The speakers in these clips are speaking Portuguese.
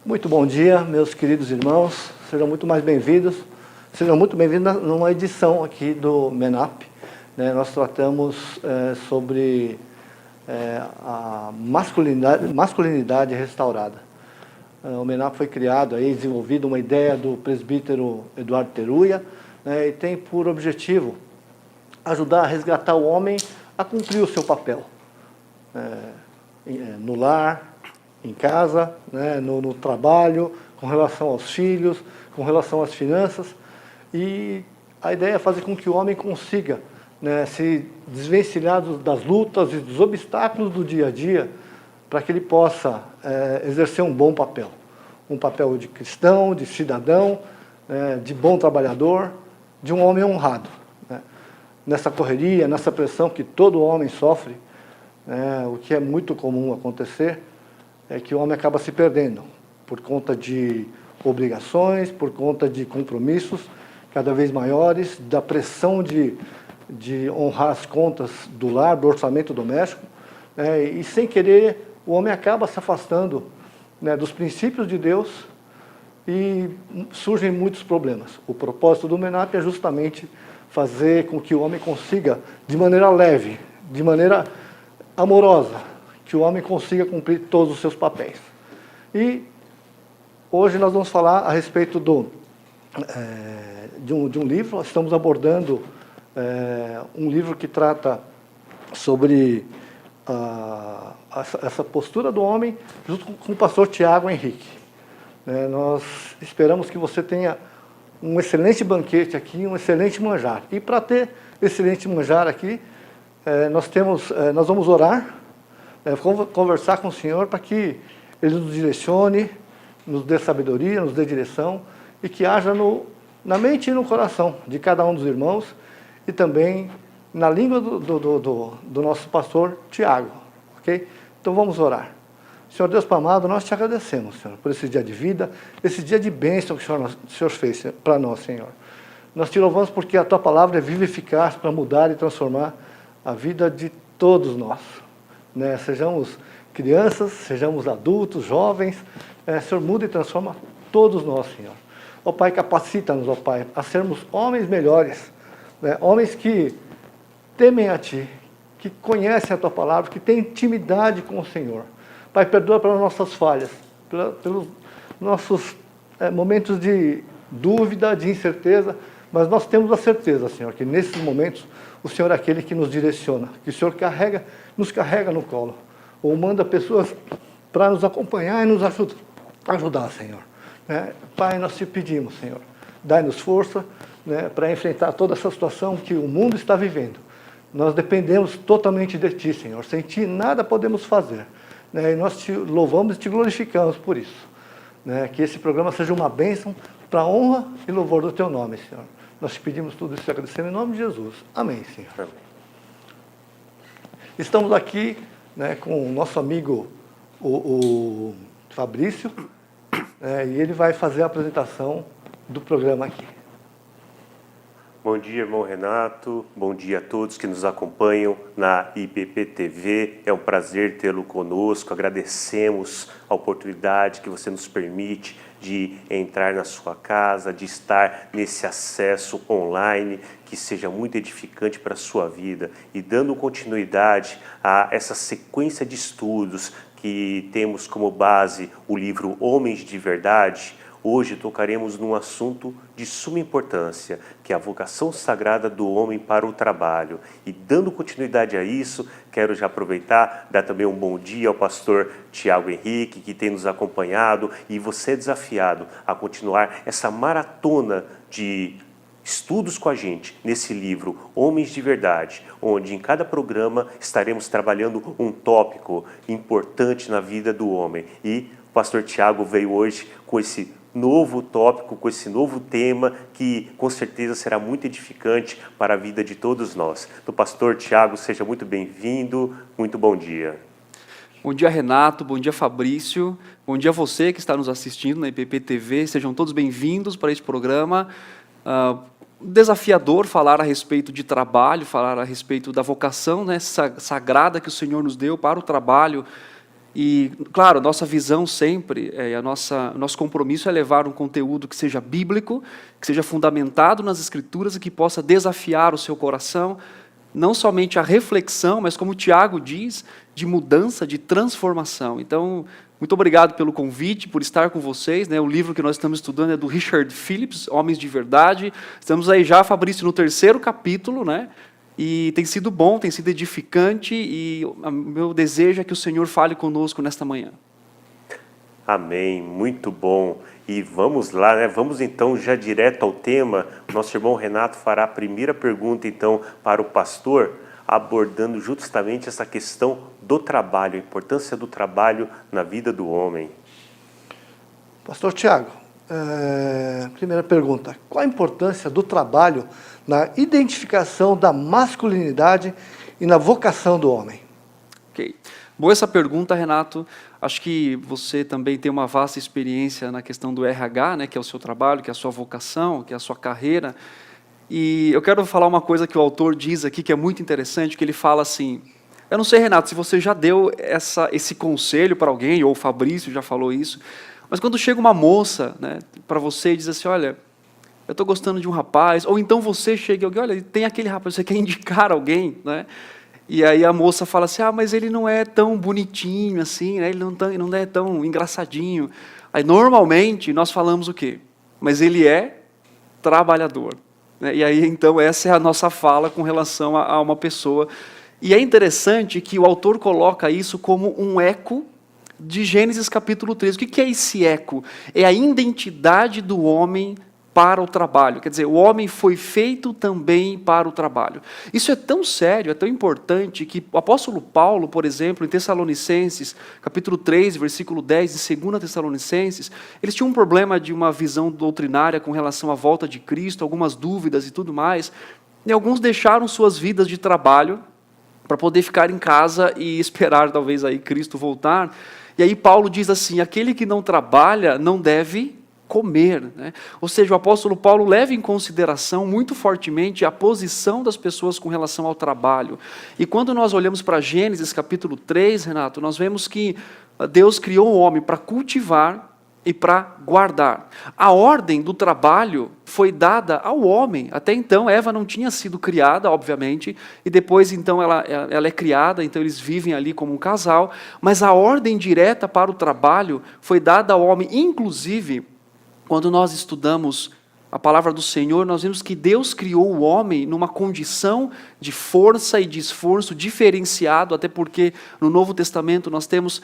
Muito bom dia, meus queridos irmãos, sejam muito bem-vindos numa edição aqui do MENAP. Nós tratamos sobre a masculinidade restaurada. O MENAP foi criado, desenvolvido uma ideia do presbítero Eduardo Teruya, e tem por objetivo ajudar a resgatar o homem a cumprir o seu papel no lar, em casa, no trabalho, com relação aos filhos, com relação às finanças. E a ideia é fazer com que o homem consiga se desvencilhar das lutas e dos obstáculos do dia a dia, para que ele possa exercer um bom papel. Um papel de cristão, de cidadão, de bom trabalhador, de um homem honrado. Nessa correria, nessa pressão que todo homem sofre, o que é muito comum acontecer, é que o homem acaba se perdendo por conta de obrigações, por conta de compromissos cada vez maiores, da pressão de honrar as contas do lar, do orçamento doméstico, e sem querer o homem acaba se afastando dos princípios de Deus e surgem muitos problemas. O propósito do MENAP é justamente fazer com que o homem consiga, de maneira leve, de maneira amorosa, que o homem consiga cumprir todos os seus papéis. E hoje nós vamos falar a respeito de um livro. Estamos abordando um livro que trata sobre essa postura do homem, junto com o pastor Tiago Henrique. Nós esperamos que você tenha um excelente banquete aqui, um excelente manjar. E para ter excelente manjar aqui, nós vamos orar, conversar com o Senhor para que Ele nos direcione, nos dê sabedoria, nos dê direção, e que haja na mente e no coração de cada um dos irmãos, e também na língua do nosso pastor Tiago, ok? Então vamos orar. Senhor Deus amado, nós te agradecemos, Senhor, por esse dia de vida, esse dia de bênção que o Senhor fez para nós, Senhor. Nós te louvamos porque a tua palavra é viva e eficaz para mudar e transformar a vida de todos nós. Sejamos crianças, sejamos adultos, jovens, Senhor, muda e transforma todos nós, Senhor. Ó Pai, capacita-nos, ó Pai, a sermos homens melhores, homens que temem a Ti, que conhecem a Tua palavra, que têm intimidade com o Senhor. Pai, perdoa pelas nossas falhas, pelos nossos momentos de dúvida, de incerteza, mas nós temos a certeza, Senhor, que nesses momentos o Senhor é aquele que nos direciona, que o Senhor nos carrega no colo, ou manda pessoas para nos acompanhar e nos ajudar, Senhor. Pai, nós te pedimos, Senhor, dai-nos força para enfrentar toda essa situação que o mundo está vivendo. Nós dependemos totalmente de Ti, Senhor. Sem Ti nada podemos fazer. E nós te louvamos e te glorificamos por isso. Que esse programa seja uma bênção para a honra e louvor do Teu nome, Senhor. Nós te pedimos tudo isso e agradecemos em nome de Jesus. Amém, Senhor. Amém. Estamos aqui com o nosso amigo, o Fabrício, e ele vai fazer a apresentação do programa aqui. Bom dia, irmão Renato. Bom dia a todos que nos acompanham na IPP-TV. É um prazer tê-lo conosco. Agradecemos a oportunidade que você nos permite de entrar na sua casa, de estar nesse acesso online, que seja muito edificante para a sua vida. E dando continuidade a essa sequência de estudos que temos como base o livro Homens de Verdade, hoje tocaremos num assunto de suma importância, que é a vocação sagrada do homem para o trabalho. E dando continuidade a isso, quero já aproveitar, dar também um bom dia ao pastor Tiago Henrique, que tem nos acompanhado, e você é desafiado a continuar essa maratona de estudos com a gente nesse livro Homens de Verdade, onde em cada programa estaremos trabalhando um tópico importante na vida do homem. E o pastor Tiago veio hoje com esse novo tópico, com esse novo tema que com certeza será muito edificante para a vida de todos nós. Então, pastor Tiago, seja muito bem-vindo, muito bom dia. Bom dia, Renato, bom dia, Fabrício, bom dia a você que está nos assistindo na IPP TV, sejam todos bem-vindos para esse programa. desafiador falar a respeito de trabalho, falar a respeito da vocação, né, sagrada que o Senhor nos deu para o trabalho. E, claro, nossa visão sempre, nosso compromisso é levar um conteúdo que seja bíblico, que seja fundamentado nas Escrituras e que possa desafiar o seu coração, não somente a reflexão, mas como o Tiago diz, de mudança, de transformação. Então, muito obrigado pelo convite, por estar com vocês, né? O livro que nós estamos estudando é do Richard Phillips, Homens de Verdade. Estamos aí já, Fabrício, no 3º capítulo, né? E tem sido bom, tem sido edificante, e o meu desejo é que o Senhor fale conosco nesta manhã. Amém, muito bom. E vamos lá, né? Vamos então já direto ao tema. Nosso irmão Renato fará a primeira pergunta então para o pastor, abordando justamente essa questão do trabalho, a importância do trabalho na vida do homem. Pastor Tiago, primeira pergunta. Qual a importância do trabalho na identificação da masculinidade e na vocação do homem? Ok. Boa essa pergunta, Renato. Acho que você também tem uma vasta experiência na questão do RH, né, que é o seu trabalho, que é a sua vocação, que é a sua carreira. E eu quero falar uma coisa que o autor diz aqui, que é muito interessante, que ele fala assim, eu não sei, Renato, se você já deu esse conselho para alguém, ou o Fabrício já falou isso, mas quando chega uma moça, né, para você e diz assim, olha, eu estou gostando de um rapaz, ou então você chega e alguém, olha, tem aquele rapaz, você quer indicar alguém, né? E aí a moça fala assim, mas ele não é tão bonitinho assim, né? Ele não é tão engraçadinho. Aí normalmente nós falamos o quê? Mas ele é trabalhador. Né? E aí então essa é a nossa fala com relação a uma pessoa. E é interessante que o autor coloca isso como um eco de Gênesis capítulo 3. O que é esse eco? É a identidade do homem para o trabalho. Quer dizer, o homem foi feito também para o trabalho. Isso é tão sério, é tão importante, que o apóstolo Paulo, por exemplo, em Tessalonicenses, capítulo 3, versículo 10, em 2 Tessalonicenses, eles tinham um problema de uma visão doutrinária com relação à volta de Cristo, algumas dúvidas e tudo mais, e alguns deixaram suas vidas de trabalho para poder ficar em casa e esperar, talvez, aí Cristo voltar. E aí Paulo diz assim, aquele que não trabalha não deve comer, né? Ou seja, o apóstolo Paulo leva em consideração muito fortemente a posição das pessoas com relação ao trabalho. E quando nós olhamos para Gênesis capítulo 3, Renato, nós vemos que Deus criou o homem para cultivar e para guardar. A ordem do trabalho foi dada ao homem. Até então, Eva não tinha sido criada, obviamente, e depois, então, ela é criada, então eles vivem ali como um casal, mas a ordem direta para o trabalho foi dada ao homem, inclusive, quando nós estudamos a palavra do Senhor, nós vemos que Deus criou o homem numa condição de força e de esforço diferenciado, até porque no Novo Testamento nós temos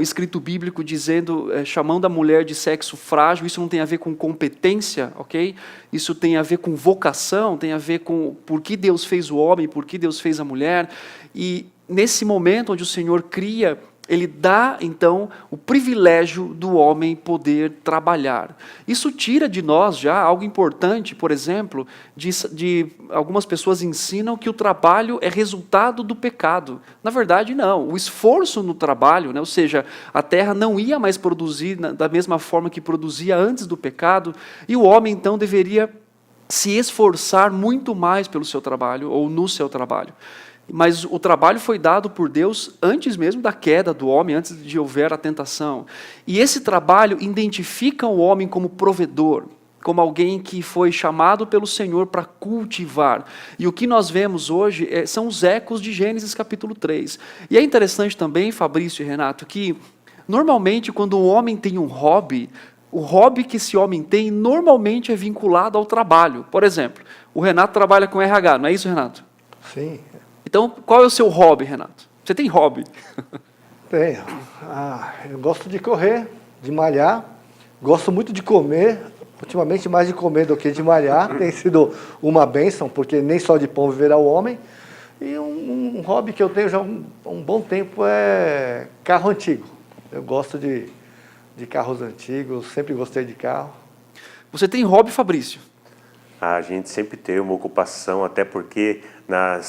escrito bíblico dizendo, chamando a mulher de sexo frágil. Isso não tem a ver com competência, ok? Isso tem a ver com vocação, tem a ver com por que Deus fez o homem, por que Deus fez a mulher. E nesse momento onde o Senhor cria, Ele dá, então, o privilégio do homem poder trabalhar. Isso tira de nós já algo importante, por exemplo, de algumas pessoas ensinam que o trabalho é resultado do pecado. Na verdade, não. O esforço no trabalho, né, ou seja, a terra não ia mais produzir da mesma forma que produzia antes do pecado, e o homem, então, deveria se esforçar muito mais pelo seu trabalho, ou no seu trabalho. Mas o trabalho foi dado por Deus antes mesmo da queda do homem, antes de houver a tentação. E esse trabalho identifica o homem como provedor, como alguém que foi chamado pelo Senhor para cultivar. E o que nós vemos hoje são os ecos de Gênesis capítulo 3. E é interessante também, Fabrício e Renato, que normalmente quando um homem tem um hobby, o hobby que esse homem tem normalmente é vinculado ao trabalho. Por exemplo, o Renato trabalha com RH, não é isso, Renato? Sim. Então, qual é o seu hobby, Renato? Você tem hobby? Tenho. Eu gosto de correr, de malhar, gosto muito de comer, ultimamente mais de comer do que de malhar, tem sido uma bênção, porque nem só de pão viverá o homem. E um hobby que eu tenho já há um bom tempo é carro antigo. Eu gosto de carros antigos, sempre gostei de carro. Você tem hobby, Fabrício? A gente sempre tem uma ocupação, até porque na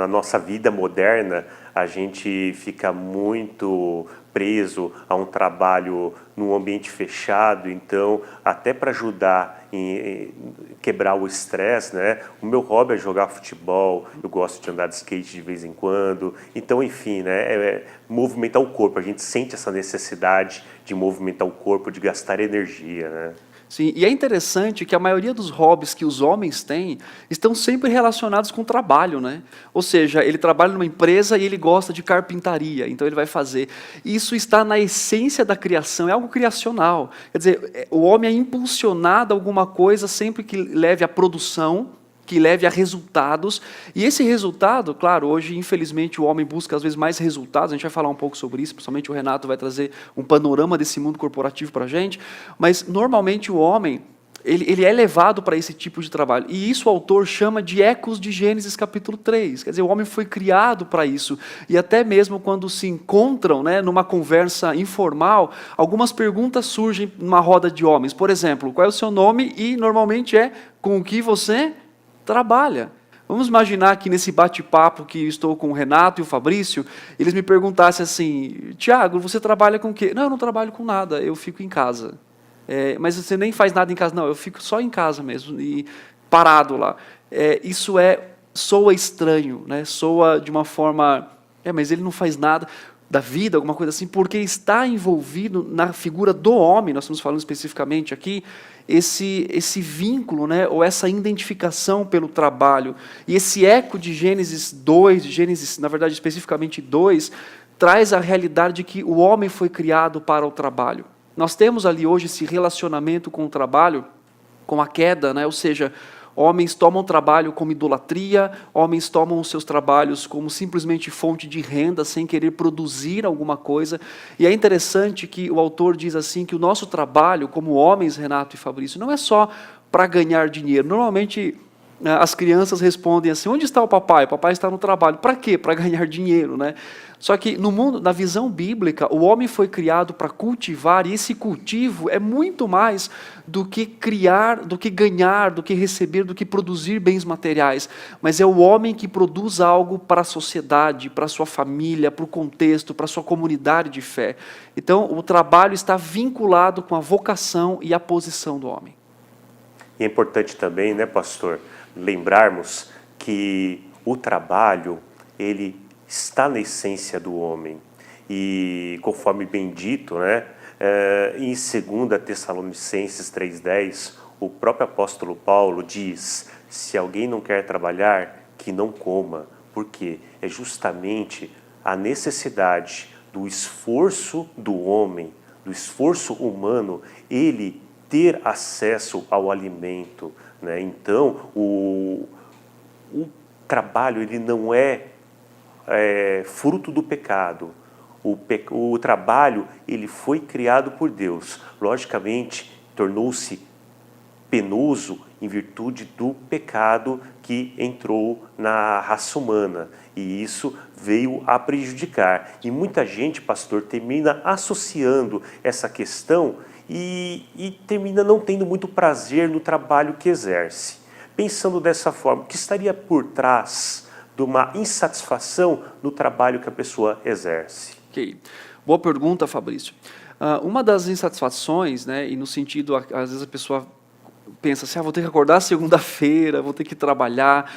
nossa vida moderna a gente fica muito preso a um trabalho num ambiente fechado, então até para ajudar em quebrar o estresse, né? O meu hobby é jogar futebol, eu gosto de andar de skate de vez em quando, então enfim, né? Movimentar o corpo, a gente sente essa necessidade de movimentar o corpo, de gastar energia, né? Sim, e é interessante que a maioria dos hobbies que os homens têm estão sempre relacionados com trabalho, né? Ou seja, ele trabalha numa empresa e ele gosta de carpintaria, então ele vai fazer. Isso está na essência da criação, é algo criacional. Quer dizer, o homem é impulsionado a alguma coisa sempre que leve à produção, que leve a resultados, e esse resultado, claro, hoje, infelizmente, o homem busca às vezes mais resultados, a gente vai falar um pouco sobre isso, principalmente o Renato vai trazer um panorama desse mundo corporativo para a gente, mas, normalmente, o homem, ele é levado para esse tipo de trabalho, e isso o autor chama de ecos de Gênesis capítulo 3, quer dizer, o homem foi criado para isso, e até mesmo quando se encontram, né, numa conversa informal, algumas perguntas surgem numa roda de homens, por exemplo, qual é o seu nome? E, normalmente, é com o que você trabalha. Vamos imaginar que nesse bate-papo que estou com o Renato e o Fabrício, eles me perguntassem assim, Tiago, você trabalha com o quê? Não, eu não trabalho com nada, eu fico em casa. Mas você nem faz nada em casa? Não, eu fico só em casa mesmo, e parado lá. Isso soa estranho, né? Soa de uma forma, mas ele não faz nada da vida, alguma coisa assim, porque está envolvido na figura do homem, nós estamos falando especificamente aqui, esse vínculo, né, ou essa identificação pelo trabalho. E esse eco de Gênesis 2, de Gênesis, na verdade, especificamente 2, traz a realidade de que o homem foi criado para o trabalho. Nós temos ali hoje esse relacionamento com o trabalho, com a queda, né, ou seja, homens tomam o trabalho como idolatria, homens tomam os seus trabalhos como simplesmente fonte de renda, sem querer produzir alguma coisa. E é interessante que o autor diz assim, que o nosso trabalho, como homens, Renato e Fabrício, não é só para ganhar dinheiro. Normalmente, as crianças respondem assim, onde está o papai? O papai está no trabalho. Para quê? Para ganhar dinheiro, né? Só que no mundo, na visão bíblica, o homem foi criado para cultivar, e esse cultivo é muito mais do que criar, do que ganhar, do que receber, do que produzir bens materiais. Mas é o homem que produz algo para a sociedade, para a sua família, para o contexto, para a sua comunidade de fé. Então, o trabalho está vinculado com a vocação e a posição do homem. E é importante também, né, pastor, lembrarmos que o trabalho, ele está na essência do homem. E conforme bem dito, né, em 2 Tessalonicenses 3,10, o próprio apóstolo Paulo diz, se alguém não quer trabalhar, que não coma, porque é justamente a necessidade do esforço do homem, do esforço humano, ele ter acesso ao alimento, né? Então, o trabalho, ele não é fruto do pecado. O trabalho, ele foi criado por Deus. Logicamente, tornou-se penoso em virtude do pecado que entrou na raça humana. E isso veio a prejudicar. E muita gente, pastor, termina associando essa questão e termina não tendo muito prazer no trabalho que exerce. Pensando dessa forma, o que estaria por trás de uma insatisfação no trabalho que a pessoa exerce? Ok. Boa pergunta, Fabrício. Uma das insatisfações, né, e no sentido, às vezes a pessoa pensa assim, vou ter que acordar segunda-feira, vou ter que trabalhar.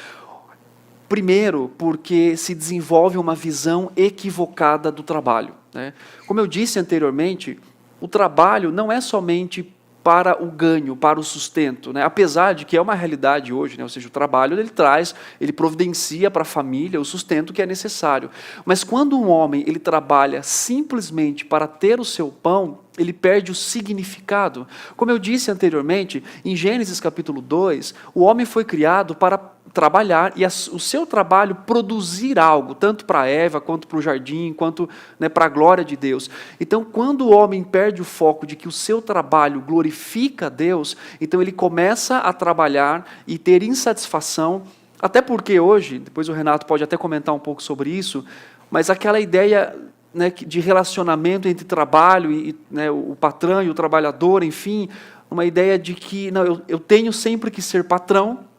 Primeiro, porque se desenvolve uma visão equivocada do trabalho, né? Como eu disse anteriormente, o trabalho não é somente para o ganho, para o sustento, né? Apesar de que é uma realidade hoje, né? Ou seja, o trabalho ele providencia para a família o sustento que é necessário. Mas quando um homem ele trabalha simplesmente para ter o seu pão, ele perde o significado. Como eu disse anteriormente, em Gênesis capítulo 2, o homem foi criado para trabalhar e o seu trabalho produzir algo, tanto para Eva, quanto para o jardim, quanto, né, para a glória de Deus. Então, quando o homem perde o foco de que o seu trabalho glorifica a Deus, então ele começa a trabalhar e ter insatisfação, até porque hoje, depois o Renato pode até comentar um pouco sobre isso, mas aquela ideia, né, de relacionamento entre trabalho e, né, o patrão e o trabalhador, enfim, uma ideia de que não, eu tenho sempre que ser patrão,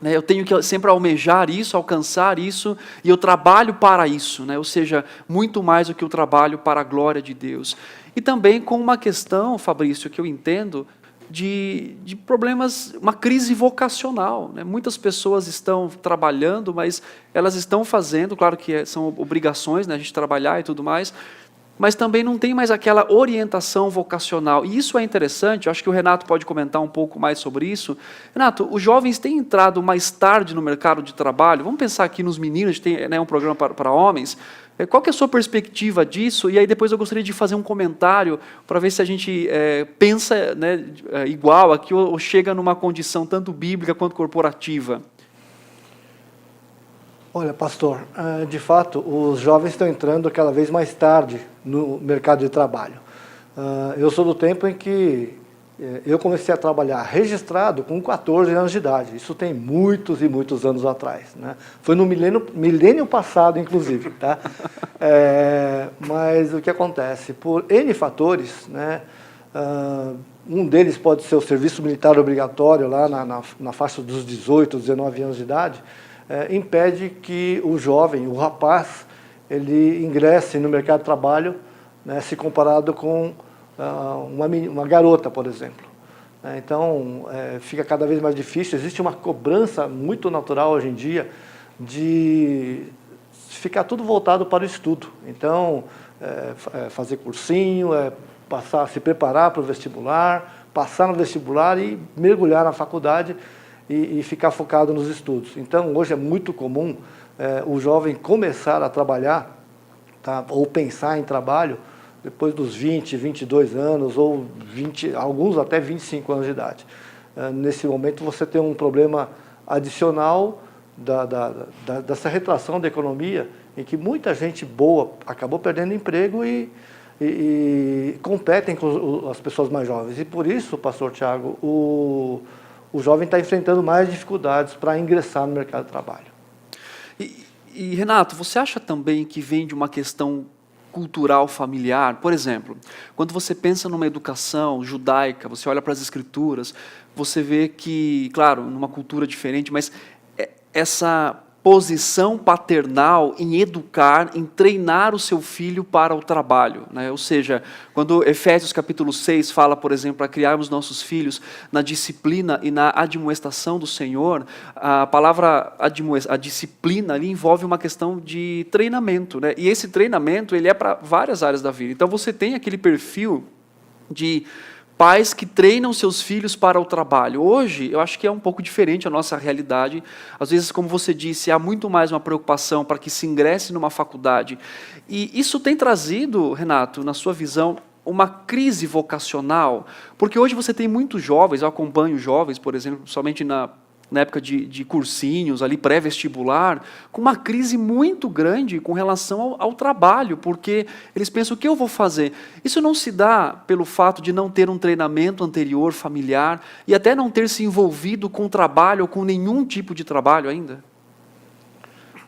né? Eu tenho que sempre almejar isso, alcançar isso, e eu trabalho para isso, né? Ou seja, muito mais do que o trabalho para a glória de Deus. E também com uma questão, Fabrício, que eu entendo, de problemas, uma crise vocacional, né? Muitas pessoas estão trabalhando, mas elas estão fazendo, claro que são obrigações, né, a gente trabalhar e tudo mais, mas também não tem mais aquela orientação vocacional. E isso é interessante, eu acho que o Renato pode comentar um pouco mais sobre isso. Renato, os jovens têm entrado mais tarde no mercado de trabalho. Vamos pensar aqui nos meninos, a gente tem, né, um programa para homens. Qual que é a sua perspectiva disso? E aí depois eu gostaria de fazer um comentário para ver se a gente pensa, né, igual aqui ou chega numa condição tanto bíblica quanto corporativa. Olha, pastor, de fato, os jovens estão entrando cada vez mais tarde no mercado de trabalho. Eu sou do tempo em que eu comecei a trabalhar registrado com 14 anos de idade. Isso tem muitos e muitos anos atrás, né? Foi no milênio passado, inclusive. Tá? Mas o que acontece? Por N fatores, né? Um deles pode ser o serviço militar obrigatório, lá na faixa dos 18, 19 anos de idade, impede que o jovem, o rapaz, ele ingresse no mercado de trabalho, né, se comparado com uma garota, por exemplo. Então, fica cada vez mais difícil. Existe uma cobrança muito natural hoje em dia de ficar tudo voltado para o estudo. Então, fazer cursinho, se preparar para o vestibular, passar no vestibular e mergulhar na faculdade e ficar focado nos estudos. Então, hoje é muito comum o jovem começar a trabalhar, tá, ou pensar em trabalho depois dos 20, 22 anos, ou alguns até 25 anos de idade. Nesse momento você tem um problema adicional dessa retração da economia, em que muita gente boa acabou perdendo emprego e competem com as pessoas mais jovens. E por isso, pastor Tiago, o jovem está enfrentando mais dificuldades para ingressar no mercado de trabalho. E Renato, você acha também que vem de uma questão cultural familiar? Por exemplo, quando você pensa numa educação judaica, você olha para as escrituras, você vê que, claro, numa cultura diferente, mas essa posição paternal em educar, em treinar o seu filho para o trabalho, né? Ou seja, quando Efésios capítulo 6 fala, por exemplo, para criarmos nossos filhos na disciplina e na admoestação do Senhor, a palavra a disciplina ali envolve uma questão de treinamento, né? E esse treinamento ele é para várias áreas da vida. Então você tem aquele perfil de pais que treinam seus filhos para o trabalho. Hoje, eu acho que é um pouco diferente a nossa realidade. Às vezes, como você disse, há muito mais uma preocupação para que se ingresse numa faculdade. E isso tem trazido, Renato, na sua visão, uma crise vocacional, porque hoje você tem muitos jovens, eu acompanho jovens, por exemplo, somente na época de cursinhos, ali pré-vestibular, com uma crise muito grande com relação ao trabalho, porque eles pensam, o que eu vou fazer? Isso não se dá pelo fato de não ter um treinamento anterior, familiar, e até não ter se envolvido com trabalho ou com nenhum tipo de trabalho ainda?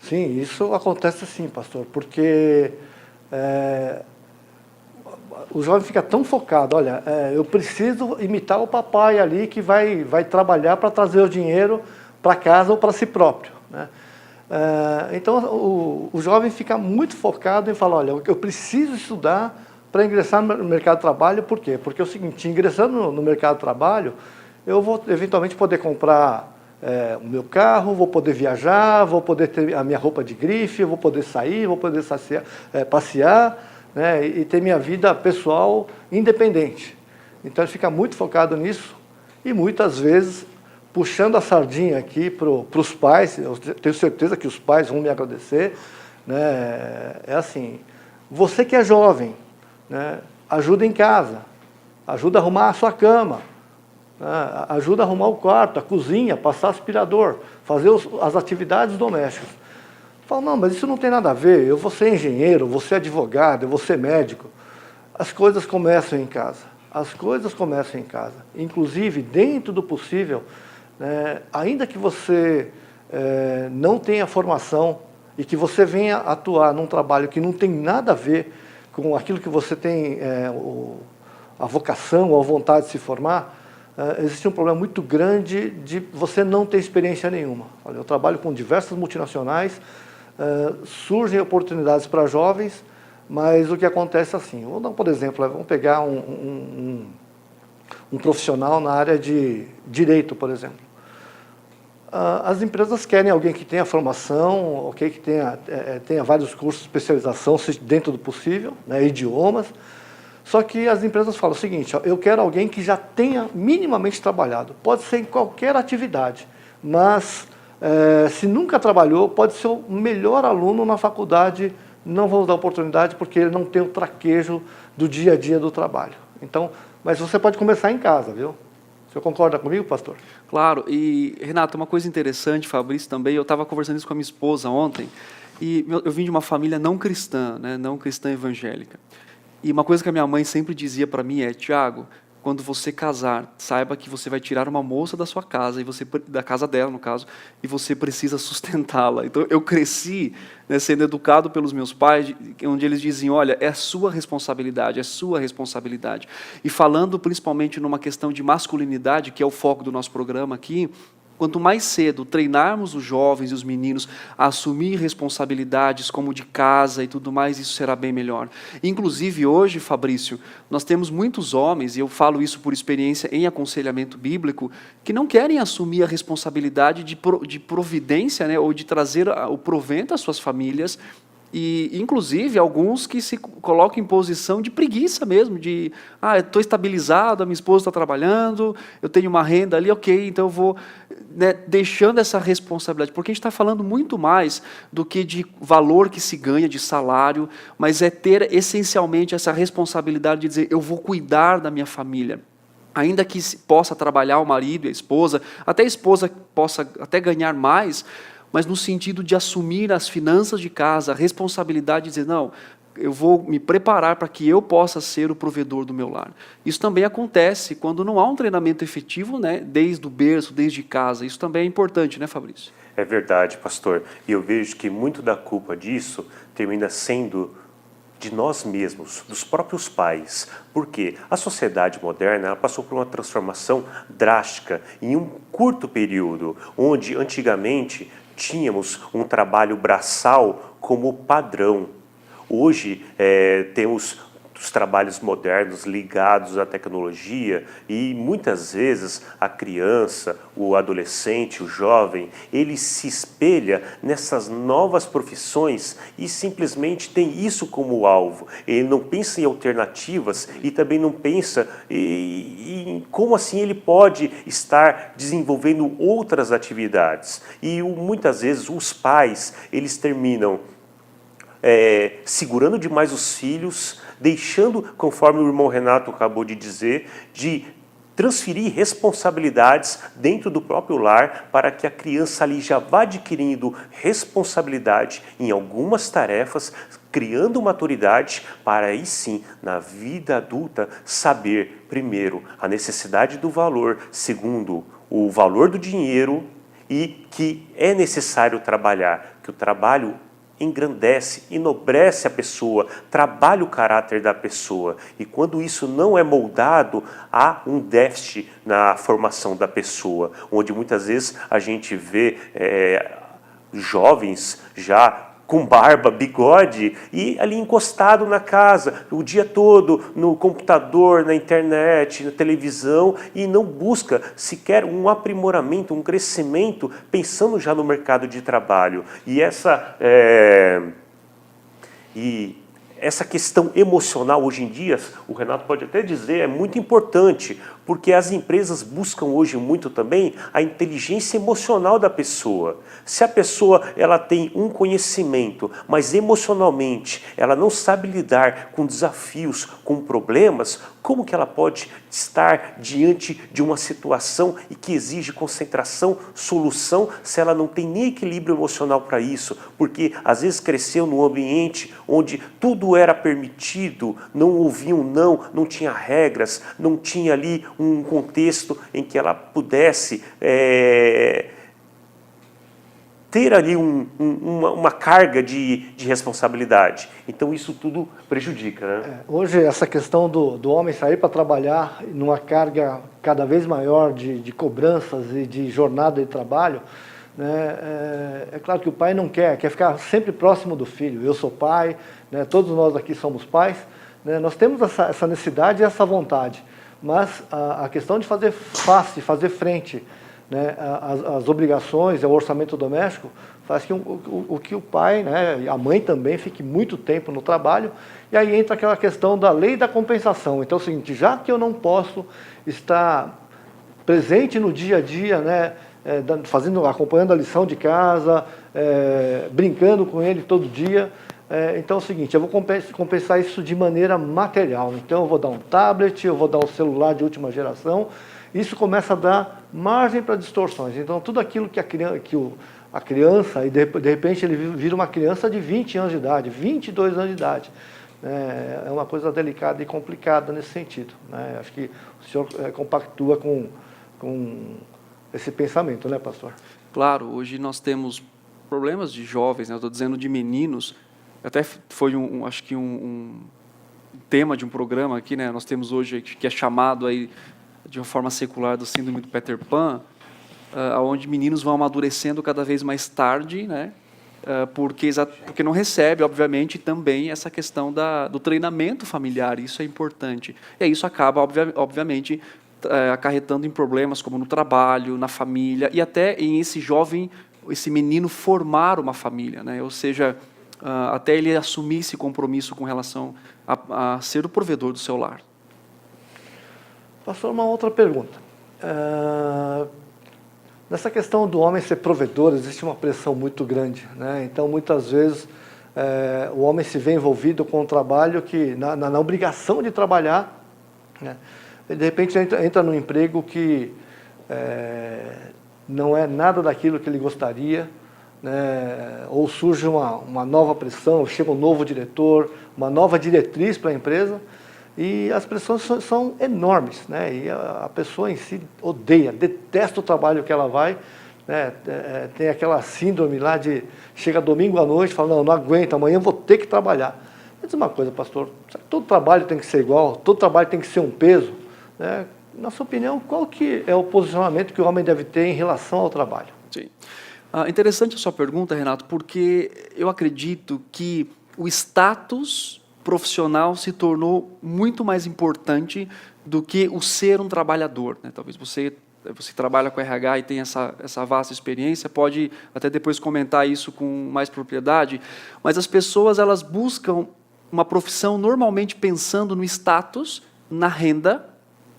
Sim, isso acontece sim, pastor, porque o jovem fica tão focado, olha, eu preciso imitar o papai ali que vai trabalhar para trazer o dinheiro para casa ou para si próprio, né? Então o jovem fica muito focado em falar, olha, eu preciso estudar para ingressar no mercado de trabalho. Por quê? Porque é o seguinte, ingressando no mercado de trabalho, eu vou eventualmente poder comprar o meu carro, vou poder viajar, vou poder ter a minha roupa de grife, vou poder sair, vou poder passear, né, e ter minha vida pessoal independente. Então ele fica muito focado nisso e muitas vezes puxando a sardinha aqui para os pais. Eu tenho certeza que os pais vão me agradecer, né? É assim, você que é jovem, né, ajuda em casa, ajuda a arrumar a sua cama, né, ajuda a arrumar o quarto, a cozinha, passar aspirador, fazer as atividades domésticas. Fala, não, mas isso não tem nada a ver, eu vou ser engenheiro, eu vou ser advogado, eu vou ser médico. As coisas começam em casa, as coisas começam em casa. Inclusive, dentro do possível, ainda que você não tenha formação e que você venha atuar num trabalho que não tem nada a ver com aquilo que você tem a vocação ou a vontade de se formar, existe um problema muito grande de você não ter experiência nenhuma. Olha, eu trabalho com diversas multinacionais, surgem oportunidades para jovens, mas o que acontece é assim, vou dar, por exemplo, vamos pegar um profissional na área de direito, por exemplo. As empresas querem alguém que tenha formação, okay, que tenha vários cursos de especialização dentro do possível, né, idiomas. Só que as empresas falam o seguinte, ó, eu quero alguém que já tenha minimamente trabalhado. Pode ser em qualquer atividade, mas se nunca trabalhou, pode ser o melhor aluno na faculdade, não vou dar oportunidade porque ele não tem o traquejo do dia a dia do trabalho. Então, mas você pode começar em casa, viu? O senhor concorda comigo, pastor? Claro, e Renato, uma coisa interessante, Fabrício também, eu estava conversando isso com a minha esposa ontem, e eu vim de uma família não cristã, né, não cristã evangélica. E uma coisa que a minha mãe sempre dizia para mim é, Tiago, quando você casar, saiba que você vai tirar uma moça da sua casa, da casa dela, no caso, e você precisa sustentá-la. Então, eu cresci, né, sendo educado pelos meus pais, onde eles diziam, olha, é sua responsabilidade, é sua responsabilidade. E falando principalmente numa questão de masculinidade, que é o foco do nosso programa aqui, quanto mais cedo treinarmos os jovens e os meninos a assumir responsabilidades como de casa e tudo mais, isso será bem melhor. Inclusive hoje, Fabrício, nós temos muitos homens, e eu falo isso por experiência em aconselhamento bíblico, que não querem assumir a responsabilidade de providência, né, ou de trazer o provento às suas famílias, e, inclusive, alguns que se colocam em posição de preguiça mesmo, de, eu estou estabilizado, a minha esposa está trabalhando, eu tenho uma renda ali, ok, então eu vou, né, deixando essa responsabilidade, porque a gente está falando muito mais do que de valor que se ganha, de salário, mas é ter essencialmente essa responsabilidade de dizer, eu vou cuidar da minha família. Ainda que possa trabalhar o marido e a esposa possa até ganhar mais, mas no sentido de assumir as finanças de casa, a responsabilidade de dizer, não, eu vou me preparar para que eu possa ser o provedor do meu lar. Isso também acontece quando não há um treinamento efetivo, né, desde o berço, desde casa. Isso também é importante, né, Fabrício? É verdade, pastor. E eu vejo que muito da culpa disso termina sendo de nós mesmos, dos próprios pais. Porque a sociedade moderna ela passou por uma transformação drástica em um curto período, onde antigamente tínhamos um trabalho braçal como padrão. Hoje temos os trabalhos modernos ligados à tecnologia e muitas vezes a criança, o adolescente, o jovem, ele se espelha nessas novas profissões e simplesmente tem isso como alvo. Ele não pensa em alternativas e também não pensa em como assim ele pode estar desenvolvendo outras atividades. E muitas vezes os pais, eles terminam segurando demais os filhos, deixando, conforme o irmão Renato acabou de dizer, de transferir responsabilidades dentro do próprio lar para que a criança ali já vá adquirindo responsabilidade em algumas tarefas, criando maturidade para aí sim, na vida adulta, saber, primeiro, a necessidade do valor, segundo, o valor do dinheiro e que é necessário trabalhar, que o trabalho engrandece, enobrece a pessoa, trabalha o caráter da pessoa. E quando isso não é moldado, há um déficit na formação da pessoa, onde muitas vezes a gente vê jovens já com barba, bigode, e ali encostado na casa, o dia todo, no computador, na internet, na televisão, e não busca sequer um aprimoramento, um crescimento, pensando já no mercado de trabalho. E essa questão emocional hoje em dia, o Renato pode até dizer, é muito importante, porque as empresas buscam hoje muito também a inteligência emocional da pessoa. Se a pessoa ela tem um conhecimento, mas emocionalmente ela não sabe lidar com desafios, com problemas, como que ela pode estar diante de uma situação e que exige concentração, solução, se ela não tem nem equilíbrio emocional para isso? Porque às vezes cresceu num ambiente onde tudo era permitido, não ouvia um não tinha regras, não tinha ali um contexto em que ela pudesse ter ter ali uma carga de responsabilidade. Então isso tudo prejudica, né? Hoje essa questão do homem sair para trabalhar numa carga cada vez maior de cobranças e de jornada de trabalho, né, é claro que o pai não quer ficar sempre próximo do filho. Eu sou pai, né, todos nós aqui somos pais, né, nós temos essa necessidade e essa vontade, mas a questão de fazer face, fazer frente, né, as obrigações, o orçamento doméstico, faz que que o pai, né, e a mãe também, fique muito tempo no trabalho, e aí entra aquela questão da lei da compensação. Então é o seguinte, já que eu não posso estar presente no dia a dia, né, acompanhando a lição de casa, brincando com ele todo dia, então é o seguinte, eu vou compensar isso de maneira material. Então eu vou dar um tablet, eu vou dar um celular de última geração. Isso começa a dar margem para distorções. Então, tudo aquilo que a criança, e de repente ele vira uma criança de 20 anos de idade, 22 anos de idade. É uma coisa delicada e complicada nesse sentido, né? Acho que o senhor compactua com esse pensamento, né, pastor? Claro, hoje nós temos problemas de jovens, né? Eu estou dizendo de meninos, até foi acho que um tema de um programa aqui, né? Nós temos hoje, que é chamado aí, de uma forma secular, do síndrome do Peter Pan, onde meninos vão amadurecendo cada vez mais tarde, né? Porque não recebe, obviamente, também essa questão do treinamento familiar. Isso é importante. E aí isso acaba, obviamente, acarretando em problemas como no trabalho, na família, e até em esse menino formar uma família, né? Ou seja, até ele assumir esse compromisso com relação a ser o provedor do seu lar. Pastor, uma outra pergunta. Nessa questão do homem ser provedor, existe uma pressão muito grande, né? Então, muitas vezes, o homem se vê envolvido com um trabalho que, na obrigação de trabalhar, né? De repente entra num emprego que não é nada daquilo que ele gostaria, né? Ou surge uma nova pressão, chega um novo diretor, uma nova diretriz para a empresa, e as pressões são enormes, né? E a pessoa em si odeia, detesta o trabalho que ela vai, né? Tem aquela síndrome lá de chega domingo à noite e fala, não aguento, amanhã eu vou ter que trabalhar. Mas diz uma coisa, pastor, todo trabalho tem que ser igual, todo trabalho tem que ser um peso, né? Na sua opinião, qual que é o posicionamento que o homem deve ter em relação ao trabalho? Sim. Interessante a sua pergunta, Renato, porque eu acredito que o status profissional se tornou muito mais importante do que o ser um trabalhador, né? Talvez você trabalha com RH e tem essa vasta experiência, pode até depois comentar isso com mais propriedade, mas as pessoas elas buscam uma profissão normalmente pensando no status, na renda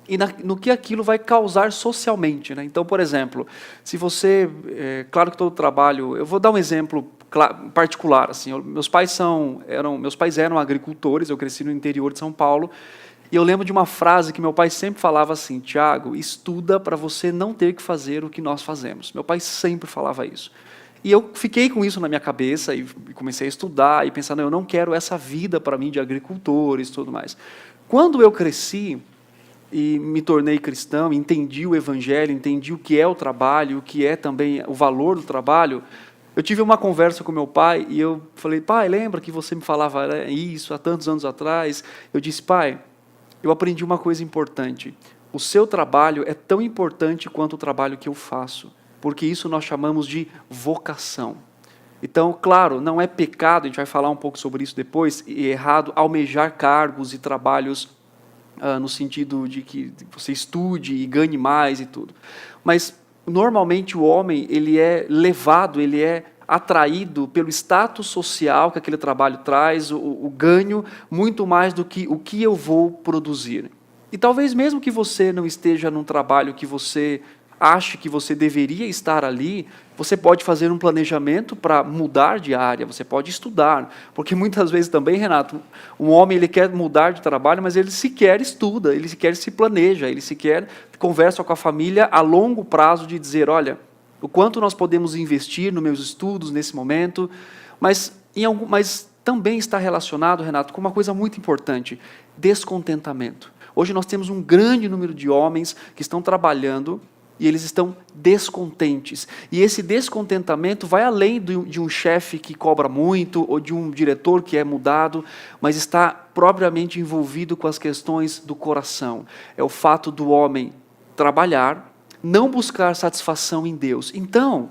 e no que aquilo vai causar socialmente, né? Então, por exemplo, se você, claro que todo trabalho, eu vou dar um exemplo particular, assim, meus pais eram agricultores, eu cresci no interior de São Paulo, e eu lembro de uma frase que meu pai sempre falava assim, Tiago, estuda para você não ter que fazer o que nós fazemos. Meu pai sempre falava isso. E eu fiquei com isso na minha cabeça e comecei a estudar e pensar, não, eu não quero essa vida para mim de agricultores e tudo mais. Quando eu cresci e me tornei cristão, entendi o evangelho, entendi o que é o trabalho, o que é também o valor do trabalho, eu tive uma conversa com meu pai e eu falei, pai, lembra que você me falava isso há tantos anos atrás? Eu disse, pai, eu aprendi uma coisa importante. O seu trabalho é tão importante quanto o trabalho que eu faço, porque isso nós chamamos de vocação. Então, claro, não é pecado, a gente vai falar um pouco sobre isso depois, e é errado almejar cargos e trabalhos no sentido de que você estude e ganhe mais e tudo. Mas normalmente o homem ele é levado, ele é atraído pelo status social que aquele trabalho traz, o ganho, muito mais do que o que eu vou produzir. E talvez mesmo que você não esteja num trabalho que você ache que você deveria estar ali, você pode fazer um planejamento para mudar de área, você pode estudar, porque muitas vezes também, Renato, um homem ele quer mudar de trabalho, mas ele sequer estuda, ele sequer se planeja, ele sequer conversa com a família a longo prazo de dizer, olha, o quanto nós podemos investir nos meus estudos nesse momento, mas também está relacionado, Renato, com uma coisa muito importante, descontentamento. Hoje nós temos um grande número de homens que estão trabalhando e eles estão descontentes. E esse descontentamento vai além de um chefe que cobra muito ou de um diretor que é mudado, mas está propriamente envolvido com as questões do coração. É o fato do homem trabalhar, não buscar satisfação em Deus. Então,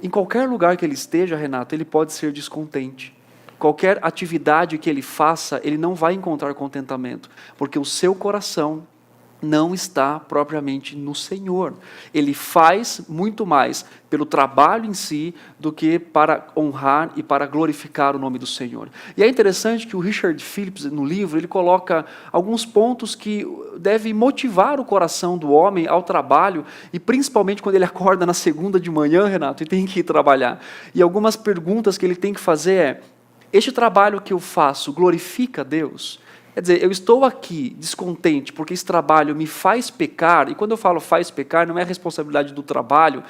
em qualquer lugar que ele esteja, Renato, ele pode ser descontente. Qualquer atividade que ele faça, ele não vai encontrar contentamento, porque o seu coração não está propriamente no Senhor. Ele faz muito mais pelo trabalho em si do que para honrar e para glorificar o nome do Senhor. E é interessante que o Richard Phillips, no livro, ele coloca alguns pontos que devem motivar o coração do homem ao trabalho, e principalmente quando ele acorda na segunda de manhã, Renato, e tem que ir trabalhar. E algumas perguntas que ele tem que fazer é: este trabalho que eu faço glorifica a Deus? Quer dizer, eu estou aqui descontente porque esse trabalho me faz pecar, e quando eu falo faz pecar, não é a responsabilidade do trabalho,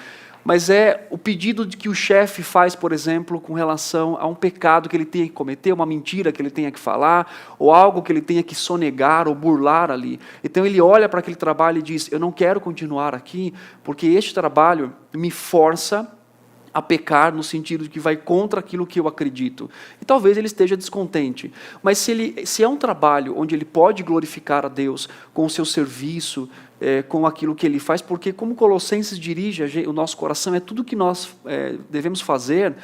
mas é o pedido de que o chefe faz, por exemplo, com relação a um pecado que ele tenha que cometer, uma mentira que ele tenha que falar, ou algo que ele tenha que sonegar ou burlar ali. Então ele olha para aquele trabalho e diz: eu não quero continuar aqui, porque este trabalho me força a pecar, no sentido de que vai contra aquilo que eu acredito. E talvez ele esteja descontente. Mas se é um trabalho onde ele pode glorificar a Deus com o seu serviço, com aquilo que ele faz, porque como Colossenses dirige o nosso coração, é tudo que nós devemos fazer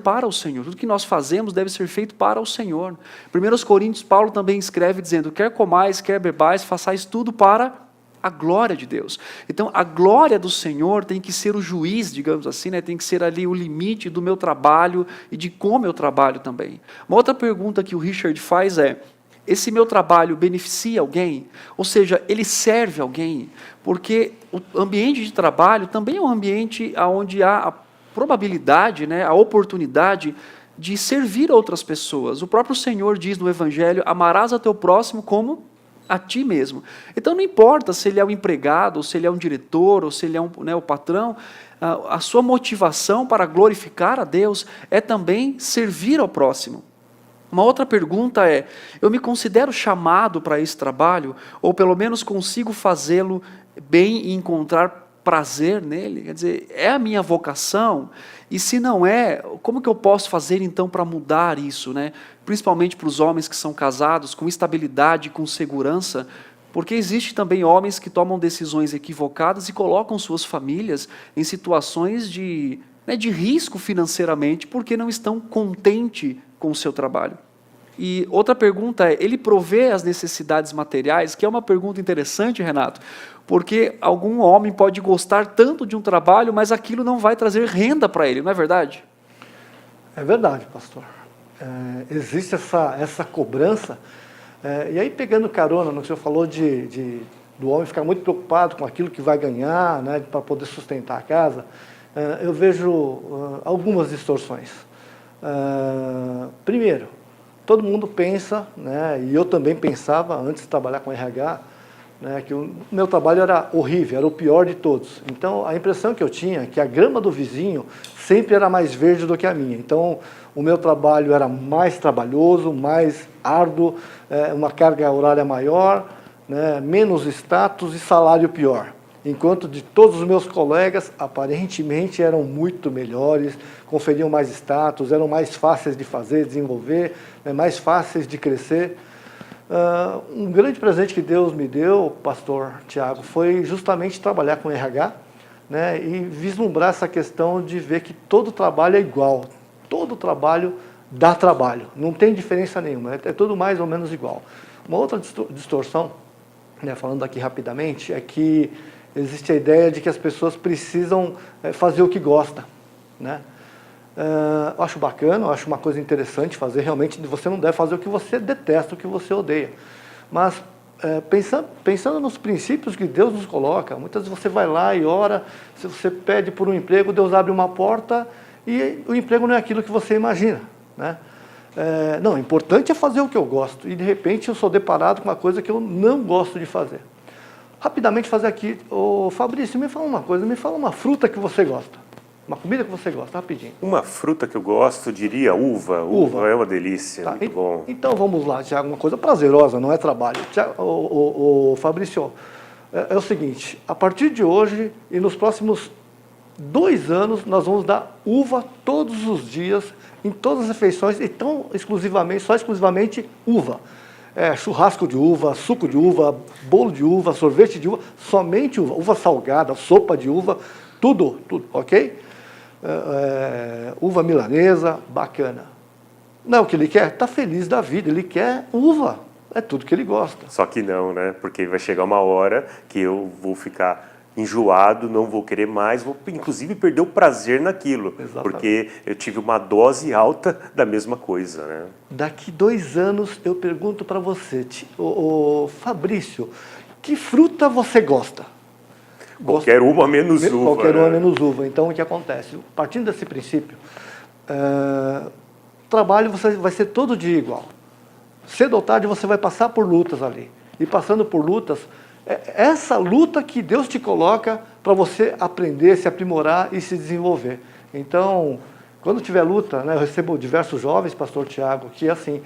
para o Senhor. Tudo que nós fazemos deve ser feito para o Senhor. 1 Coríntios, Paulo também escreve dizendo: quer comais, quer bebais, façais tudo para a glória de Deus. Então, a glória do Senhor tem que ser o juiz, digamos assim, né? Tem que ser ali o limite do meu trabalho e de como eu trabalho também. Uma outra pergunta que o Richard faz é: esse meu trabalho beneficia alguém? Ou seja, ele serve alguém? Porque o ambiente de trabalho também é um ambiente onde há a probabilidade, né, a oportunidade de servir outras pessoas. O próprio Senhor diz no Evangelho: amarás a teu próximo como a ti mesmo. Então não importa se ele é um empregado, ou se ele é um diretor, ou se ele é o patrão, a sua motivação para glorificar a Deus é também servir ao próximo. Uma outra pergunta é: eu me considero chamado para esse trabalho, ou pelo menos consigo fazê-lo bem e encontrar prazer nele? Quer dizer, é a minha vocação? E se não é, como que eu posso fazer então para mudar isso, né? Principalmente para os homens que são casados, com estabilidade, com segurança, porque existe também homens que tomam decisões equivocadas e colocam suas famílias em situações de risco financeiramente, porque não estão contentes com o seu trabalho. E outra pergunta é: ele provê as necessidades materiais? Que é uma pergunta interessante, Renato, porque algum homem pode gostar tanto de um trabalho, mas aquilo não vai trazer renda para ele, não é verdade? É verdade, pastor. Existe essa cobrança, e aí pegando carona no que o senhor falou do homem ficar muito preocupado com aquilo que vai ganhar, né, para poder sustentar a casa, eu vejo algumas distorções. Primeiro, todo mundo pensa, né, e eu também pensava antes de trabalhar com RH, né, que o meu trabalho era horrível, era o pior de todos. Então, a impressão que eu tinha é que a grama do vizinho sempre era mais verde do que a minha. Então, o meu trabalho era mais trabalhoso, mais árduo, uma carga horária maior, né, menos status e salário pior. Enquanto de todos os meus colegas, aparentemente eram muito melhores, conferiam mais status, eram mais fáceis de fazer, desenvolver, né, mais fáceis de crescer. Um grande presente que Deus me deu, pastor Tiago, foi justamente trabalhar com RH, né, e vislumbrar essa questão de ver que todo trabalho é igual, todo trabalho dá trabalho, não tem diferença nenhuma, é tudo mais ou menos igual. Uma outra distorção, né, falando aqui rapidamente, é que existe a ideia de que as pessoas precisam fazer o que gostam, né? Eu acho bacana, eu acho uma coisa interessante fazer, realmente você não deve fazer o que você detesta, o que você odeia. Mas pensando nos princípios que Deus nos coloca, muitas vezes você vai lá e ora, se você pede por um emprego, Deus abre uma porta e o emprego não é aquilo que você imagina, né? Não, o importante é fazer o que eu gosto, e de repente eu sou deparado com uma coisa que eu não gosto de fazer. Rapidamente fazer aqui, Fabrício, me fala uma coisa, me fala uma fruta que você gosta. Uma comida que você gosta, rapidinho. Uma fruta que eu gosto, diria uva. Uva é uma delícia, tá, muito bom. Então vamos lá, Tiago, uma coisa prazerosa, não é trabalho. Tiago, Fabrício, é o seguinte, a partir de hoje e nos próximos 2 anos, nós vamos dar uva todos os dias, em todas as refeições, e tão exclusivamente, só exclusivamente uva. Churrasco de uva, suco de uva, bolo de uva, sorvete de uva, somente uva, uva salgada, sopa de uva, tudo, ok? Uva milanesa, bacana. Não, o que ele quer? Está feliz da vida, ele quer uva, é tudo que ele gosta. Só que não, né? Porque vai chegar uma hora que eu vou ficar enjoado, não vou querer mais, vou inclusive perder o prazer naquilo. Exatamente. Porque eu tive uma dose alta da mesma coisa, né? Daqui 2 anos eu pergunto para você, Fabrício, que fruta você gosta? Qualquer uma menos uva. Qualquer uma menos uva. Então, o que acontece? Partindo desse princípio, trabalho vai ser todo dia igual. Cedo ou tarde você vai passar por lutas ali. E passando por lutas, essa luta que Deus te coloca para você aprender, se aprimorar e se desenvolver. Então, quando tiver luta, né, eu recebo diversos jovens, pastor Tiago, que é assim,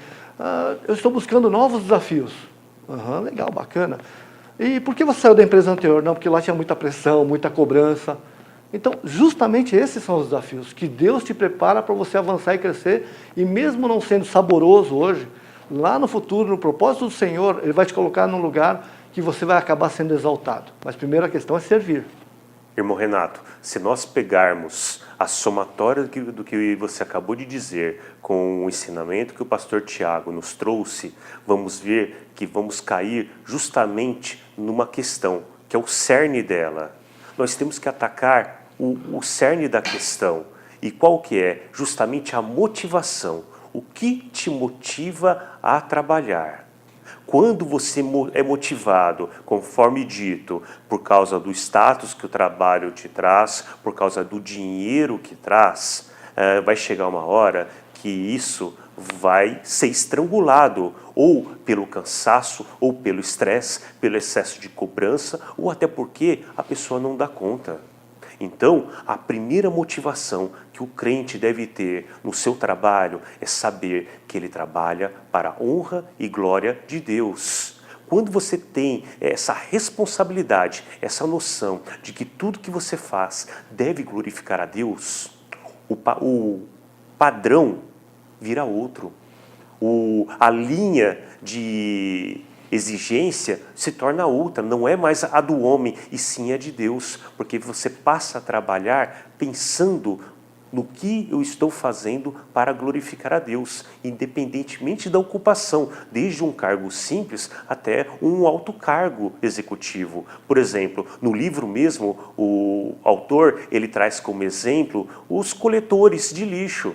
eu estou buscando novos desafios. Legal, bacana. E por que você saiu da empresa anterior? Não, porque lá tinha muita pressão, muita cobrança. Então, justamente esses são os desafios, que Deus te prepara para você avançar e crescer, e mesmo não sendo saboroso hoje, lá no futuro, no propósito do Senhor, Ele vai te colocar num lugar que você vai acabar sendo exaltado. Mas primeiro a questão é servir. Irmão Renato, se nós pegarmos a somatória do que você acabou de dizer com o ensinamento que o pastor Tiago nos trouxe, vamos ver que vamos cair justamente numa questão, que é o cerne dela. Nós temos que atacar o cerne da questão. E qual que é? Justamente a motivação. O que te motiva a trabalhar? Quando você é motivado, conforme dito, por causa do status que o trabalho te traz, por causa do dinheiro que traz, vai chegar uma hora que isso vai ser estrangulado, ou pelo cansaço, ou pelo estresse, pelo excesso de cobrança, ou até porque a pessoa não dá conta. Então, a primeira motivação que o crente deve ter no seu trabalho é saber que ele trabalha para a honra e glória de Deus. Quando você tem essa responsabilidade, essa noção de que tudo que você faz deve glorificar a Deus, o padrão vira outro. A linha de exigência se torna outra, não é mais a do homem, e sim a de Deus, porque você passa a trabalhar pensando no que eu estou fazendo para glorificar a Deus, independentemente da ocupação, desde um cargo simples até um alto cargo executivo. Por exemplo, no livro mesmo, o autor ele traz como exemplo os coletores de lixo,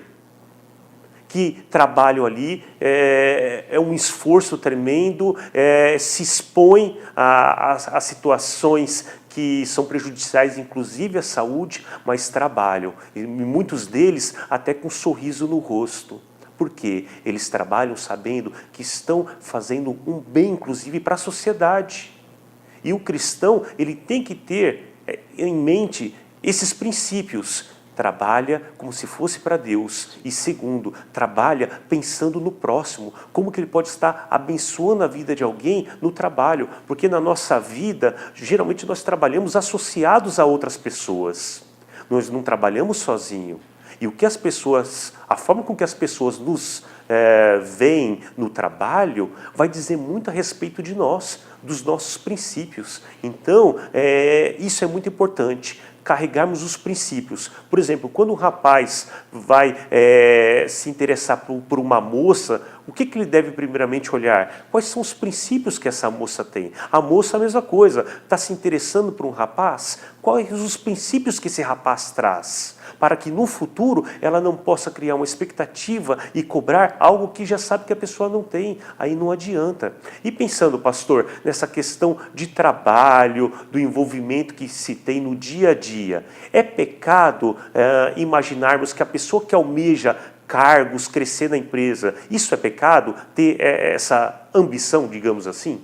que trabalham ali, é um esforço tremendo, se expõe a situações que são prejudiciais, inclusive à saúde, mas trabalham. E muitos deles até com um sorriso no rosto. Por quê? Eles trabalham sabendo que estão fazendo um bem, inclusive, para a sociedade. E o cristão, ele tem que ter em mente esses princípios. Trabalha como se fosse para Deus. E segundo, trabalha pensando no próximo. Como que ele pode estar abençoando a vida de alguém no trabalho? Porque na nossa vida, geralmente nós trabalhamos associados a outras pessoas. Nós não trabalhamos sozinhos. E o que as pessoas, a forma com que as pessoas nos veem no trabalho, vai dizer muito a respeito de nós, dos nossos princípios. Então, isso é muito importante. Carregarmos os princípios. Por exemplo, quando um rapaz vai se interessar por uma moça, o que ele deve primeiramente olhar? Quais são os princípios que essa moça tem? A moça, a mesma coisa, está se interessando por um rapaz? Quais os princípios que esse rapaz traz? Para que no futuro ela não possa criar uma expectativa e cobrar algo que já sabe que a pessoa não tem. Aí não adianta. E pensando, pastor, nessa questão de trabalho, do envolvimento que se tem no dia a dia, é pecado imaginarmos que a pessoa que almeja cargos, crescer na empresa, isso é pecado? Ter essa ambição, digamos assim?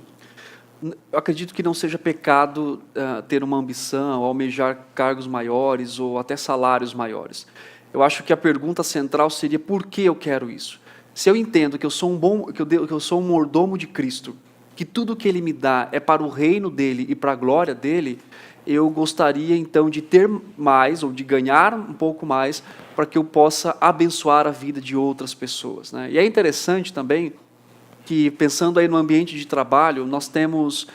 Eu acredito que não seja pecado ter uma ambição, almejar cargos maiores ou até salários maiores. Eu acho que a pergunta central seria por que eu quero isso? Se eu entendo que eu sou um mordomo de Cristo, que tudo que Ele me dá é para o reino dEle e para a glória dEle, eu gostaria então de ter mais, ou de ganhar um pouco mais, para que eu possa abençoar a vida de outras pessoas, né? E é interessante também que, pensando aí no ambiente de trabalho, nós temos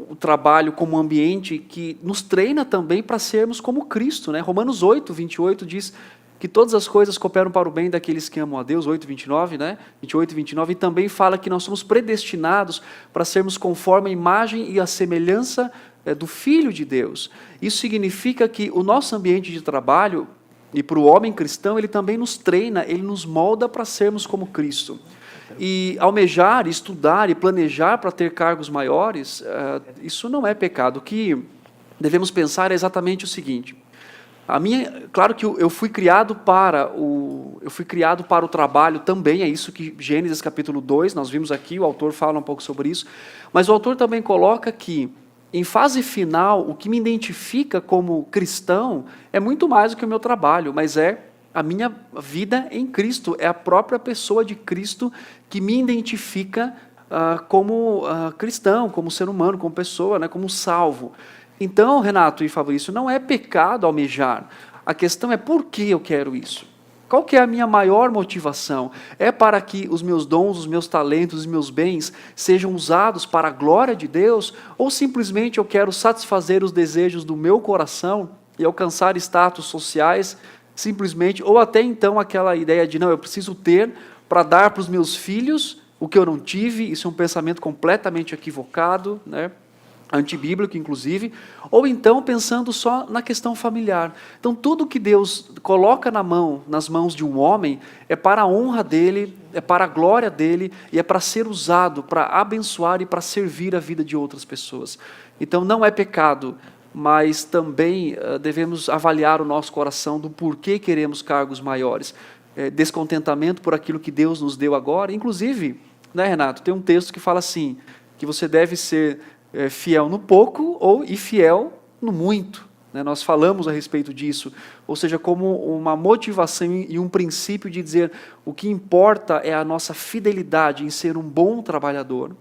o trabalho como um ambiente que nos treina também para sermos como Cristo, né? Romanos 8, 28 diz que todas as coisas cooperam para o bem daqueles que amam a Deus, 8, 29, né? 28 e 29, e também fala que nós somos predestinados para sermos conforme a imagem e a semelhança do Filho de Deus. Isso significa que o nosso ambiente de trabalho, e para o homem cristão, ele também nos treina, ele nos molda para sermos como Cristo. E almejar, estudar e planejar para ter cargos maiores, isso não é pecado. O que devemos pensar é exatamente o seguinte: claro que eu fui criado para o trabalho também, é isso que Gênesis capítulo 2, nós vimos aqui, o autor fala um pouco sobre isso, mas o autor também coloca que, em fase final, o que me identifica como cristão é muito mais do que o meu trabalho, mas é a minha vida em Cristo, é a própria pessoa de Cristo que me identifica como cristão, como ser humano, como pessoa, né, como salvo. Então, Renato e Fabrício, não é pecado almejar. A questão é por que eu quero isso. Qual que é a minha maior motivação? É para que os meus dons, os meus talentos, os meus bens sejam usados para a glória de Deus? Ou simplesmente eu quero satisfazer os desejos do meu coração e alcançar status sociais, simplesmente, ou até então aquela ideia de, não, eu preciso ter para dar para os meus filhos o que eu não tive? Isso é um pensamento completamente equivocado, né? Antibíblico, inclusive, ou então pensando só na questão familiar. Então, tudo que Deus coloca nas mãos de um homem, é para a honra dele, é para a glória dele, e é para ser usado, para abençoar e para servir a vida de outras pessoas. Então, não é pecado, mas também devemos avaliar o nosso coração do porquê queremos cargos maiores. Descontentamento por aquilo que Deus nos deu agora. Inclusive, né, Renato, tem um texto que fala assim, que você deve ser fiel no pouco e fiel no muito, né? Nós falamos a respeito disso, ou seja, como uma motivação e um princípio de dizer o que importa é a nossa fidelidade em ser um bom trabalhador,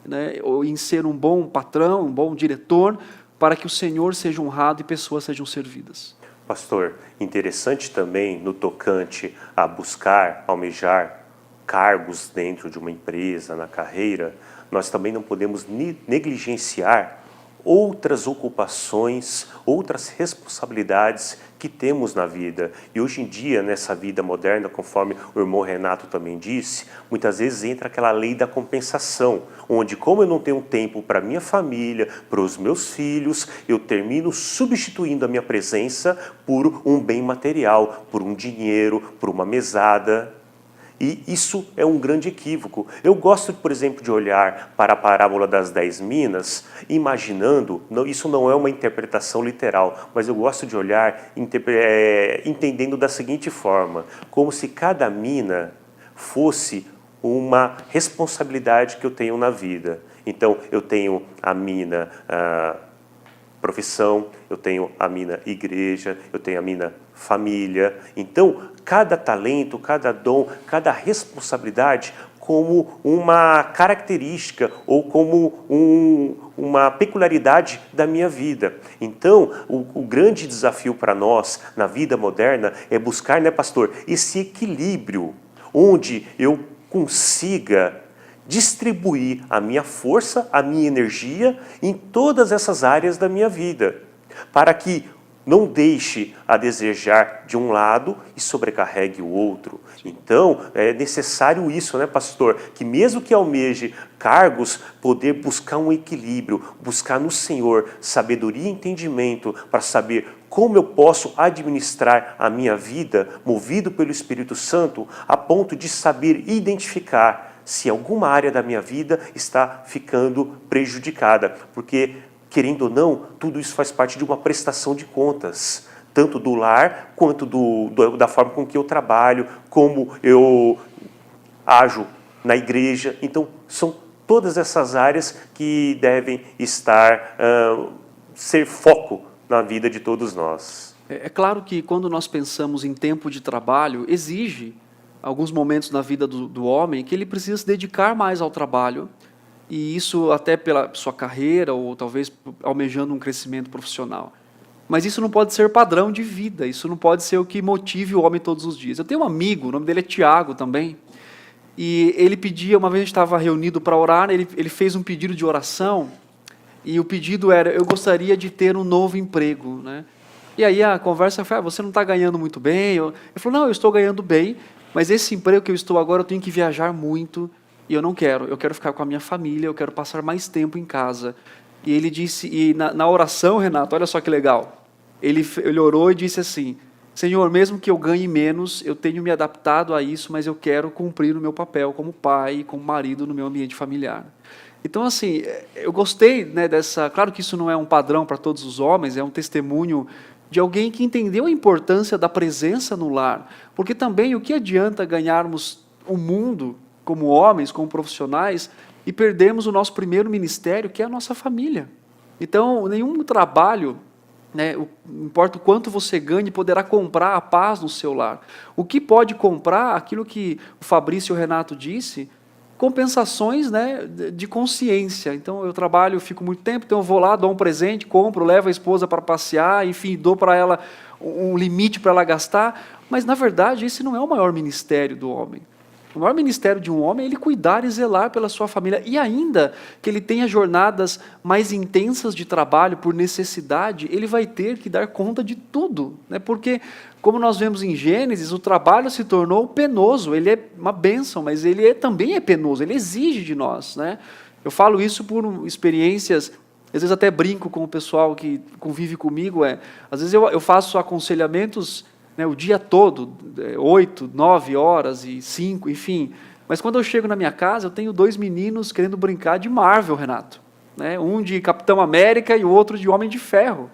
né? Ou em ser um bom patrão, um bom diretor, para que o Senhor seja honrado e pessoas sejam servidas. Pastor, interessante também no tocante a buscar, almejar cargos dentro de uma empresa, na carreira, nós também não podemos negligenciar outras ocupações, outras responsabilidades que temos na vida. E hoje em dia, nessa vida moderna, conforme o irmão Renato também disse, muitas vezes entra aquela lei da compensação, onde, como eu não tenho tempo para minha família, para os meus filhos, eu termino substituindo a minha presença por um bem material, por um dinheiro, por uma mesada. E isso é um grande equívoco. Eu gosto, por exemplo, de olhar para a parábola das 10 minas, imaginando, isso não é uma interpretação literal, mas eu gosto de olhar entendendo da seguinte forma, como se cada mina fosse uma responsabilidade que eu tenho na vida. Então, eu tenho a mina profissão, eu tenho a mina igreja, eu tenho a mina família. Então, cada talento, cada dom, cada responsabilidade como uma característica ou como uma peculiaridade da minha vida. Então, o grande desafio para nós na vida moderna é buscar, né, pastor, esse equilíbrio onde eu consiga distribuir a minha força, a minha energia em todas essas áreas da minha vida, para que não deixe a desejar de um lado e sobrecarregue o outro. Então, é necessário isso, né, pastor? Que mesmo que almeje cargos, poder buscar um equilíbrio, buscar no Senhor sabedoria e entendimento para saber como eu posso administrar a minha vida, movido pelo Espírito Santo, a ponto de saber identificar se alguma área da minha vida está ficando prejudicada. Porque, querendo ou não, tudo isso faz parte de uma prestação de contas, tanto do lar, quanto da forma com que eu trabalho, como eu ajo na igreja. Então, são todas essas áreas que devem ser foco na vida de todos nós. É claro que quando nós pensamos em tempo de trabalho, exige alguns momentos na vida do homem que ele precisa se dedicar mais ao trabalho e isso até pela sua carreira ou talvez almejando um crescimento profissional. Mas isso não pode ser padrão de vida, isso não pode ser o que motive o homem todos os dias. Eu tenho um amigo, o nome dele é Tiago também, e ele pedia, uma vez a gente estava reunido para orar, ele fez um pedido de oração, e o pedido era, eu gostaria de ter um novo emprego, né? E aí a conversa foi, você não está ganhando muito bem? Ele falou, não, eu estou ganhando bem, mas esse emprego que eu estou agora, eu tenho que viajar muito, e eu não quero, eu quero ficar com a minha família, eu quero passar mais tempo em casa. E ele disse, e na oração, Renato, olha só que legal, ele orou e disse assim, Senhor, mesmo que eu ganhe menos, eu tenho me adaptado a isso, mas eu quero cumprir o meu papel como pai, como marido no meu ambiente familiar. Então, assim, eu gostei, né, dessa... Claro que isso não é um padrão para todos os homens, é um testemunho de alguém que entendeu a importância da presença no lar. Porque também, o que adianta ganharmos o mundo como homens, como profissionais, e perdermos o nosso primeiro ministério, que é a nossa família. Então, nenhum trabalho, né, não importa o quanto você ganhe, poderá comprar a paz no seu lar. O que pode comprar, aquilo que o Fabrício e o Renato disse, compensações, né, de consciência. Então, eu trabalho, fico muito tempo, então eu vou lá, dou um presente, compro, levo a esposa para passear, enfim, dou para ela um limite para ela gastar, mas, na verdade, esse não é o maior ministério do homem. O maior ministério de um homem é ele cuidar e zelar pela sua família, e ainda que ele tenha jornadas mais intensas de trabalho por necessidade, ele vai ter que dar conta de tudo, né? Porque, como nós vemos em Gênesis, o trabalho se tornou penoso, ele é uma bênção, mas ele também é penoso, ele exige de nós, né? Eu falo isso por experiências, às vezes até brinco com o pessoal que convive comigo, às vezes eu faço aconselhamentos, né, o dia todo, 8, 9 horas e 5, enfim. Mas quando eu chego na minha casa, eu tenho 2 meninos querendo brincar de Marvel, Renato. Né, um de Capitão América e o outro de Homem de Ferro.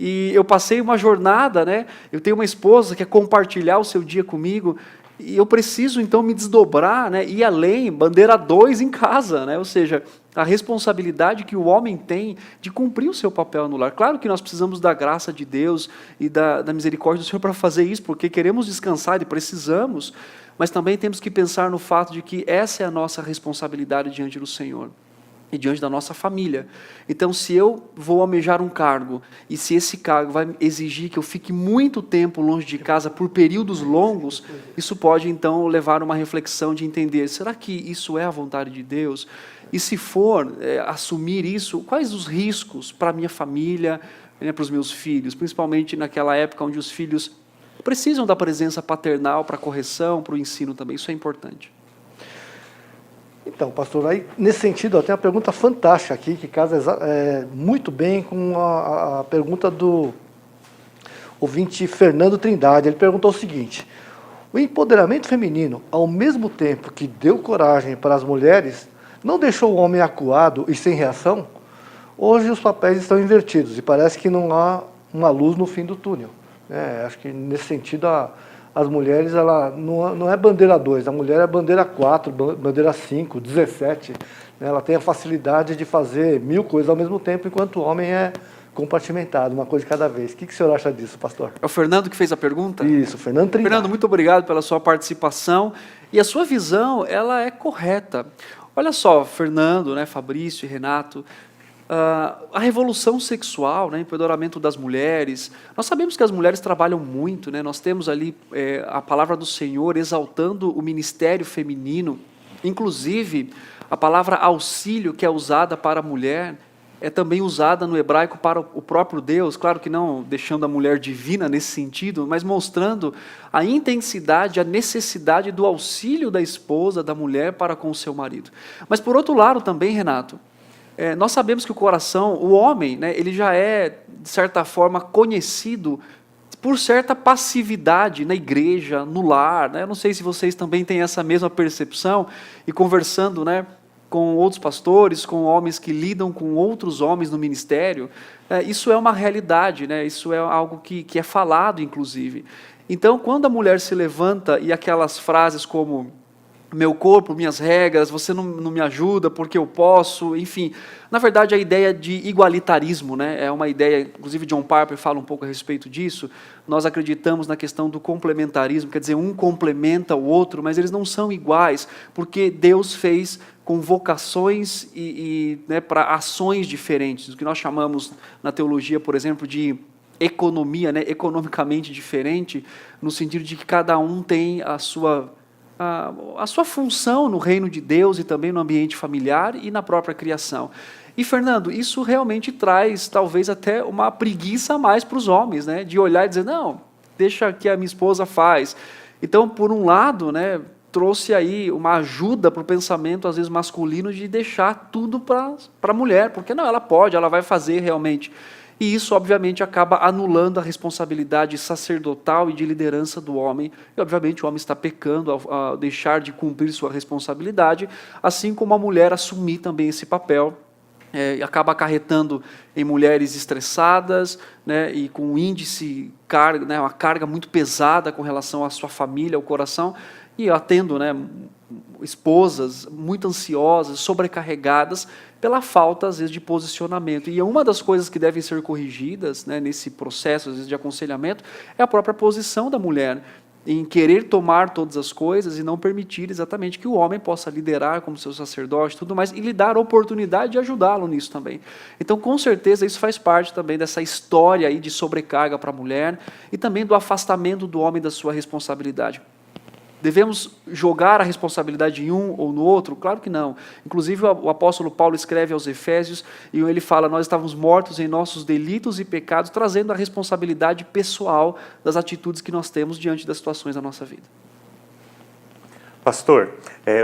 E eu passei uma jornada, né, eu tenho uma esposa que quer compartilhar o seu dia comigo, e eu preciso, então, me desdobrar, né, ir além, bandeira 2 em casa, né, ou seja, a responsabilidade que o homem tem de cumprir o seu papel no lar. Claro que nós precisamos da graça de Deus e da misericórdia do Senhor para fazer isso, porque queremos descansar e precisamos, mas também temos que pensar no fato de que essa é a nossa responsabilidade diante do Senhor e diante da nossa família. Então, se eu vou almejar um cargo, e se esse cargo vai exigir que eu fique muito tempo longe de casa por períodos longos, isso pode, então, levar a uma reflexão de entender, será que isso é a vontade de Deus? E se for assumir isso, quais os riscos para a minha família, né, para os meus filhos, principalmente naquela época onde os filhos precisam da presença paternal para a correção, para o ensino também, isso é importante. Então, pastor, aí, nesse sentido, eu tenho uma pergunta fantástica aqui, que casa muito bem com a pergunta do ouvinte Fernando Trindade. Ele perguntou o seguinte, o empoderamento feminino, ao mesmo tempo que deu coragem para as mulheres, não deixou o homem acuado e sem reação? Hoje os papéis estão invertidos e parece que não há uma luz no fim do túnel. Acho que, nesse sentido, as mulheres, ela não é bandeira 2, a mulher é bandeira 4, bandeira 5, 17. Ela tem a facilidade de fazer 1000 coisas ao mesmo tempo, enquanto o homem é compartimentado, uma coisa de cada vez. O que o senhor acha disso, pastor? É o Fernando que fez a pergunta? Isso, Fernando Trindade. Fernando, muito obrigado pela sua participação. E a sua visão, ela é correta. Olha só, Fernando, né, Fabrício e Renato, a revolução sexual, né, empoderamento das mulheres, nós sabemos que as mulheres trabalham muito, né, nós temos ali a palavra do Senhor exaltando o ministério feminino, inclusive a palavra auxílio que é usada para a mulher, é também usada no hebraico para o próprio Deus, claro que não deixando a mulher divina nesse sentido, mas mostrando a intensidade, a necessidade do auxílio da esposa, da mulher para com o seu marido. Mas por outro lado também, Renato, nós sabemos que o coração, o homem, né, ele já é, de certa forma, conhecido por certa passividade na igreja, no lar. Né? Eu não sei se vocês também têm essa mesma percepção, e conversando, né, com outros pastores, com homens que lidam com outros homens no ministério, isso é uma realidade, né? Isso é algo que é falado, inclusive. Então, quando a mulher se levanta e aquelas frases como meu corpo, minhas regras, você não me ajuda porque eu posso, enfim. Na verdade, a ideia de igualitarismo, né, é uma ideia, inclusive John Piper fala um pouco a respeito disso. Nós acreditamos na questão do complementarismo, quer dizer, um complementa o outro, mas eles não são iguais, porque Deus fez com vocações né, para ações diferentes, o que nós chamamos na teologia, por exemplo, de economia, né, economicamente diferente, no sentido de que cada um tem a sua função no reino de Deus e também no ambiente familiar e na própria criação. E, Fernando, isso realmente traz talvez até uma preguiça a mais para os homens, né, de olhar e dizer, não, deixa que a minha esposa faz. Então, por um lado, né, trouxe aí uma ajuda para o pensamento, às vezes, masculino, de deixar tudo para a mulher, porque não, ela pode, ela vai fazer realmente. E isso, obviamente, acaba anulando a responsabilidade sacerdotal e de liderança do homem. E, obviamente, o homem está pecando ao deixar de cumprir sua responsabilidade, assim como a mulher assumir também esse papel. E acaba acarretando em mulheres estressadas, né, e com um índice, né, uma carga muito pesada com relação à sua família, ao coração, e atendo, né, esposas muito ansiosas, sobrecarregadas, pela falta, às vezes, de posicionamento. E uma das coisas que devem ser corrigidas, né, nesse processo, às vezes, de aconselhamento, é a própria posição da mulher, em querer tomar todas as coisas e não permitir exatamente que o homem possa liderar como seu sacerdote e tudo mais, e lhe dar a oportunidade de ajudá-lo nisso também. Então, com certeza, isso faz parte também dessa história aí de sobrecarga para a mulher e também do afastamento do homem da sua responsabilidade. Devemos jogar a responsabilidade em um ou no outro? Claro que não. Inclusive, o apóstolo Paulo escreve aos Efésios, e ele fala, nós estávamos mortos em nossos delitos e pecados, trazendo a responsabilidade pessoal das atitudes que nós temos diante das situações da nossa vida. Pastor,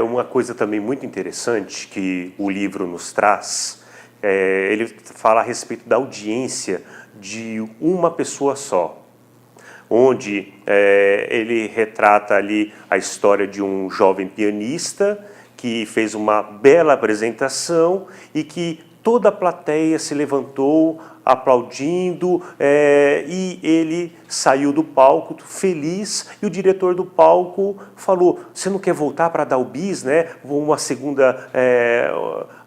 uma coisa também muito interessante que o livro nos traz, ele fala a respeito da audiência de uma pessoa só, onde ele retrata ali a história de um jovem pianista que fez uma bela apresentação e que toda a plateia se levantou aplaudindo, e ele saiu do palco feliz, e o diretor do palco falou, você não quer voltar para dar o bis, né? Uma segunda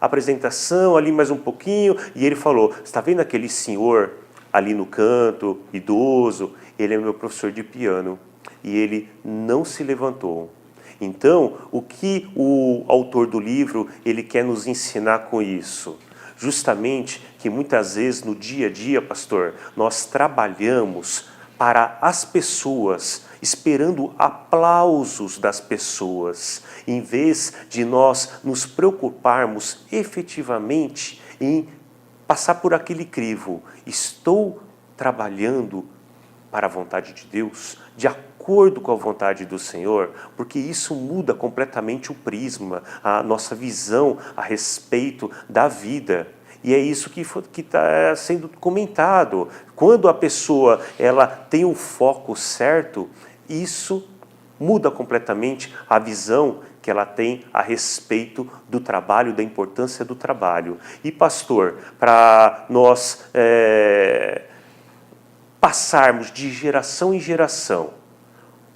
apresentação, ali mais um pouquinho, e ele falou, você está vendo aquele senhor ali no canto, idoso? Ele é meu professor de piano, e ele não se levantou. Então, o que o autor do livro ele quer nos ensinar com isso? Justamente que muitas vezes no dia a dia, pastor, nós trabalhamos para as pessoas, esperando aplausos das pessoas, em vez de nós nos preocuparmos efetivamente em passar por aquele crivo. Estou trabalhando para a vontade de Deus, de acordo com a vontade do Senhor, porque isso muda completamente o prisma, a nossa visão a respeito da vida. E é isso que está sendo comentado. Quando a pessoa ela tem o foco certo, isso muda completamente a visão que ela tem a respeito do trabalho, da importância do trabalho. E pastor, para nós passarmos de geração em geração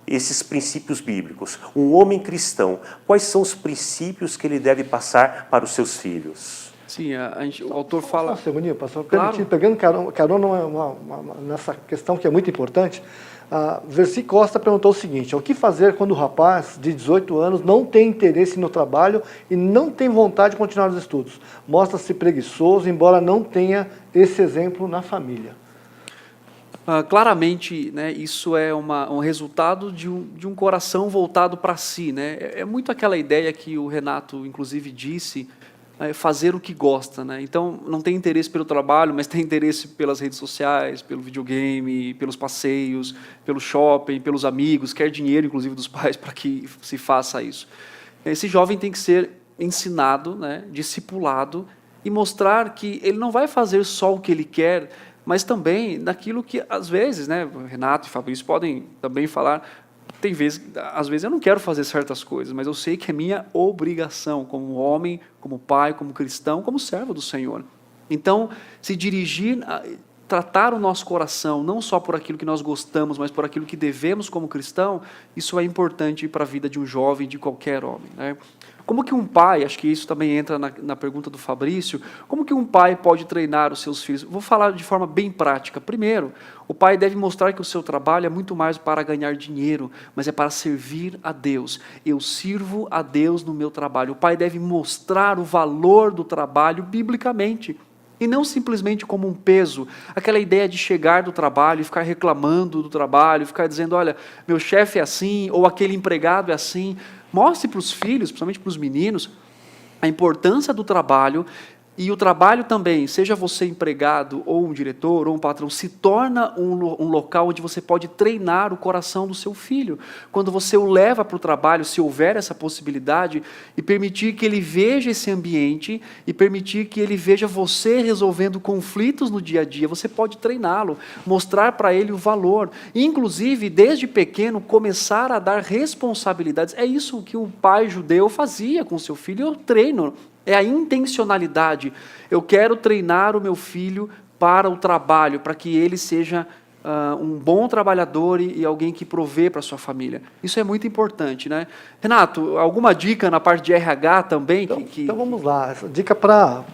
esses princípios bíblicos, um homem cristão, quais são os princípios que ele deve passar para os seus filhos? Sim, o autor fala... Uma segundinha, pastor, claro. pegando carona nessa questão que é muito importante, Versi Costa perguntou o seguinte, o que fazer quando o rapaz de 18 anos não tem interesse no trabalho e não tem vontade de continuar os estudos? Mostra-se preguiçoso, embora não tenha esse exemplo na família. Claramente, né, isso é um resultado de um coração voltado para si, né? É muito aquela ideia que o Renato, inclusive, disse, fazer o que gosta, né? Então, não tem interesse pelo trabalho, mas tem interesse pelas redes sociais, pelo videogame, pelos passeios, pelo shopping, pelos amigos, quer dinheiro, inclusive, dos pais para que se faça isso. Esse jovem tem que ser ensinado, né, discipulado, e mostrar que ele não vai fazer só o que ele quer, mas também naquilo que, às vezes, né, Renato e Fabrício podem também falar, às vezes eu não quero fazer certas coisas, mas eu sei que é minha obrigação como homem, como pai, como cristão, como servo do Senhor. Então, se dirigir tratar o nosso coração, não só por aquilo que nós gostamos, mas por aquilo que devemos como cristão, isso é importante para a vida de um jovem, de qualquer homem, né? Como que um pai, acho que isso também entra na pergunta do Fabrício, como que um pai pode treinar os seus filhos? Vou falar de forma bem prática. Primeiro, o pai deve mostrar que o seu trabalho é muito mais para ganhar dinheiro, mas é para servir a Deus. Eu sirvo a Deus no meu trabalho. O pai deve mostrar o valor do trabalho biblicamente. E não simplesmente como um peso, aquela ideia de chegar do trabalho e ficar reclamando do trabalho, ficar dizendo, olha, meu chefe é assim, ou aquele empregado é assim. Mostre para os filhos, principalmente para os meninos, a importância do trabalho, e o trabalho também, seja você empregado, ou um diretor, ou um patrão, se torna um local onde você pode treinar o coração do seu filho. Quando você o leva para o trabalho, se houver essa possibilidade, e permitir que ele veja esse ambiente, e permitir que ele veja você resolvendo conflitos no dia a dia, você pode treiná-lo, mostrar para ele o valor, e, inclusive, desde pequeno, começar a dar responsabilidades. É isso que um pai judeu fazia com seu filho, eu treino. É a intencionalidade. Eu quero treinar o meu filho para o trabalho, para que ele seja um bom trabalhador e alguém que provê para a sua família. Isso é muito importante, né? Renato, alguma dica na parte de RH também? Então vamos lá. Essa dica para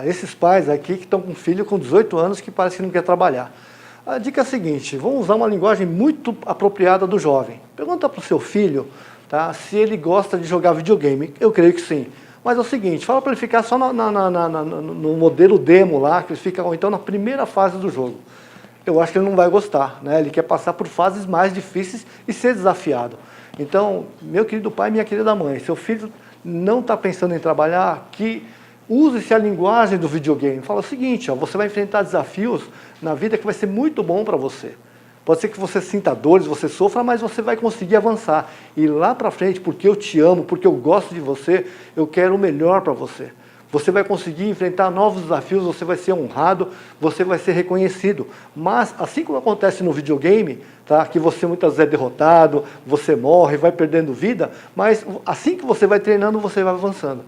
esses pais aqui que estão com um filho com 18 anos que parece que não quer trabalhar. A dica é a seguinte, vamos usar uma linguagem muito apropriada do jovem. Pergunta para o seu filho, tá, se ele gosta de jogar videogame. Eu creio que sim. Mas é o seguinte, fala para ele ficar só no modelo demo lá, que ele fica, ou então na primeira fase do jogo. Eu acho que ele não vai gostar, né? Ele quer passar por fases mais difíceis e ser desafiado. Então, meu querido pai, minha querida mãe, seu filho não está pensando em trabalhar, que use-se a linguagem do videogame. Fala o seguinte, ó, você vai enfrentar desafios na vida que vai ser muito bom para você. Pode ser que você sinta dores, você sofra, mas você vai conseguir avançar. E lá para frente, porque eu te amo, porque eu gosto de você, eu quero o melhor para você. Você vai conseguir enfrentar novos desafios, você vai ser honrado, você vai ser reconhecido. Mas, assim como acontece no videogame, tá, que você muitas vezes é derrotado, você morre, vai perdendo vida, mas assim que você vai treinando, você vai avançando.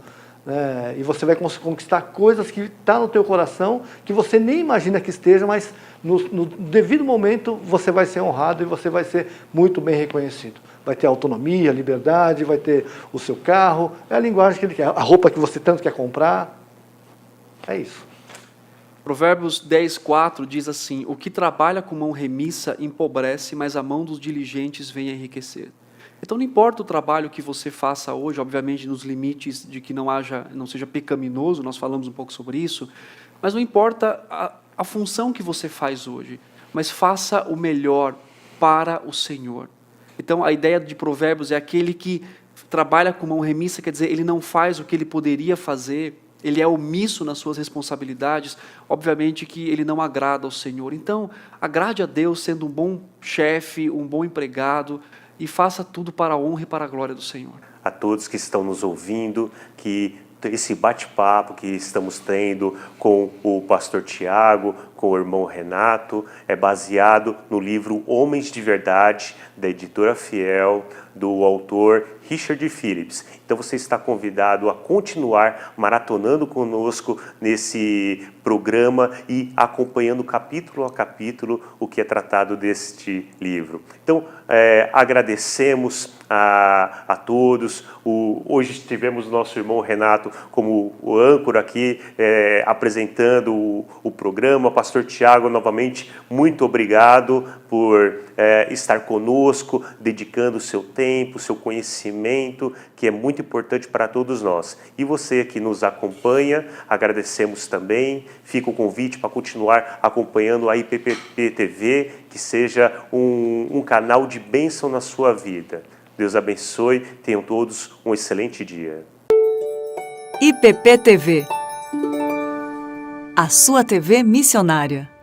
E você vai conquistar coisas que estão no teu coração, que você nem imagina que esteja, mas no devido momento você vai ser honrado e você vai ser muito bem reconhecido. Vai ter autonomia, liberdade, vai ter o seu carro, é a linguagem que ele quer, a roupa que você tanto quer comprar, é isso. Provérbios 10:4 diz assim, o que trabalha com mão remissa empobrece, mas a mão dos diligentes vem a enriquecer. Então não importa o trabalho que você faça hoje, obviamente nos limites de que não seja pecaminoso, nós falamos um pouco sobre isso, mas não importa a função que você faz hoje, mas faça o melhor para o Senhor. Então a ideia de Provérbios é aquele que trabalha com mão remissa, quer dizer, ele não faz o que ele poderia fazer, ele é omisso nas suas responsabilidades, obviamente que ele não agrada ao Senhor. Então agrade a Deus sendo um bom chefe, um bom empregado, e faça tudo para a honra e para a glória do Senhor. A todos que estão nos ouvindo, que esse bate-papo que estamos tendo com o pastor Tiago, com o irmão Renato, é baseado no livro Homens de Verdade, da editora Fiel, do autor Richard Phillips. Então você está convidado a continuar maratonando conosco nesse programa e acompanhando capítulo a capítulo o que é tratado deste livro. Então agradecemos a todos. Hoje tivemos o nosso irmão Renato como o âncora aqui apresentando o programa. Pastor Tiago, novamente, muito obrigado por estar conosco, dedicando o seu tempo, o seu conhecimento, que é muito importante para todos nós. E você que nos acompanha, agradecemos também. Fica o convite para continuar acompanhando a IPPT TV, que seja um canal de bênção na sua vida. Deus abençoe, tenham todos um excelente dia. IPP TV, a sua TV missionária.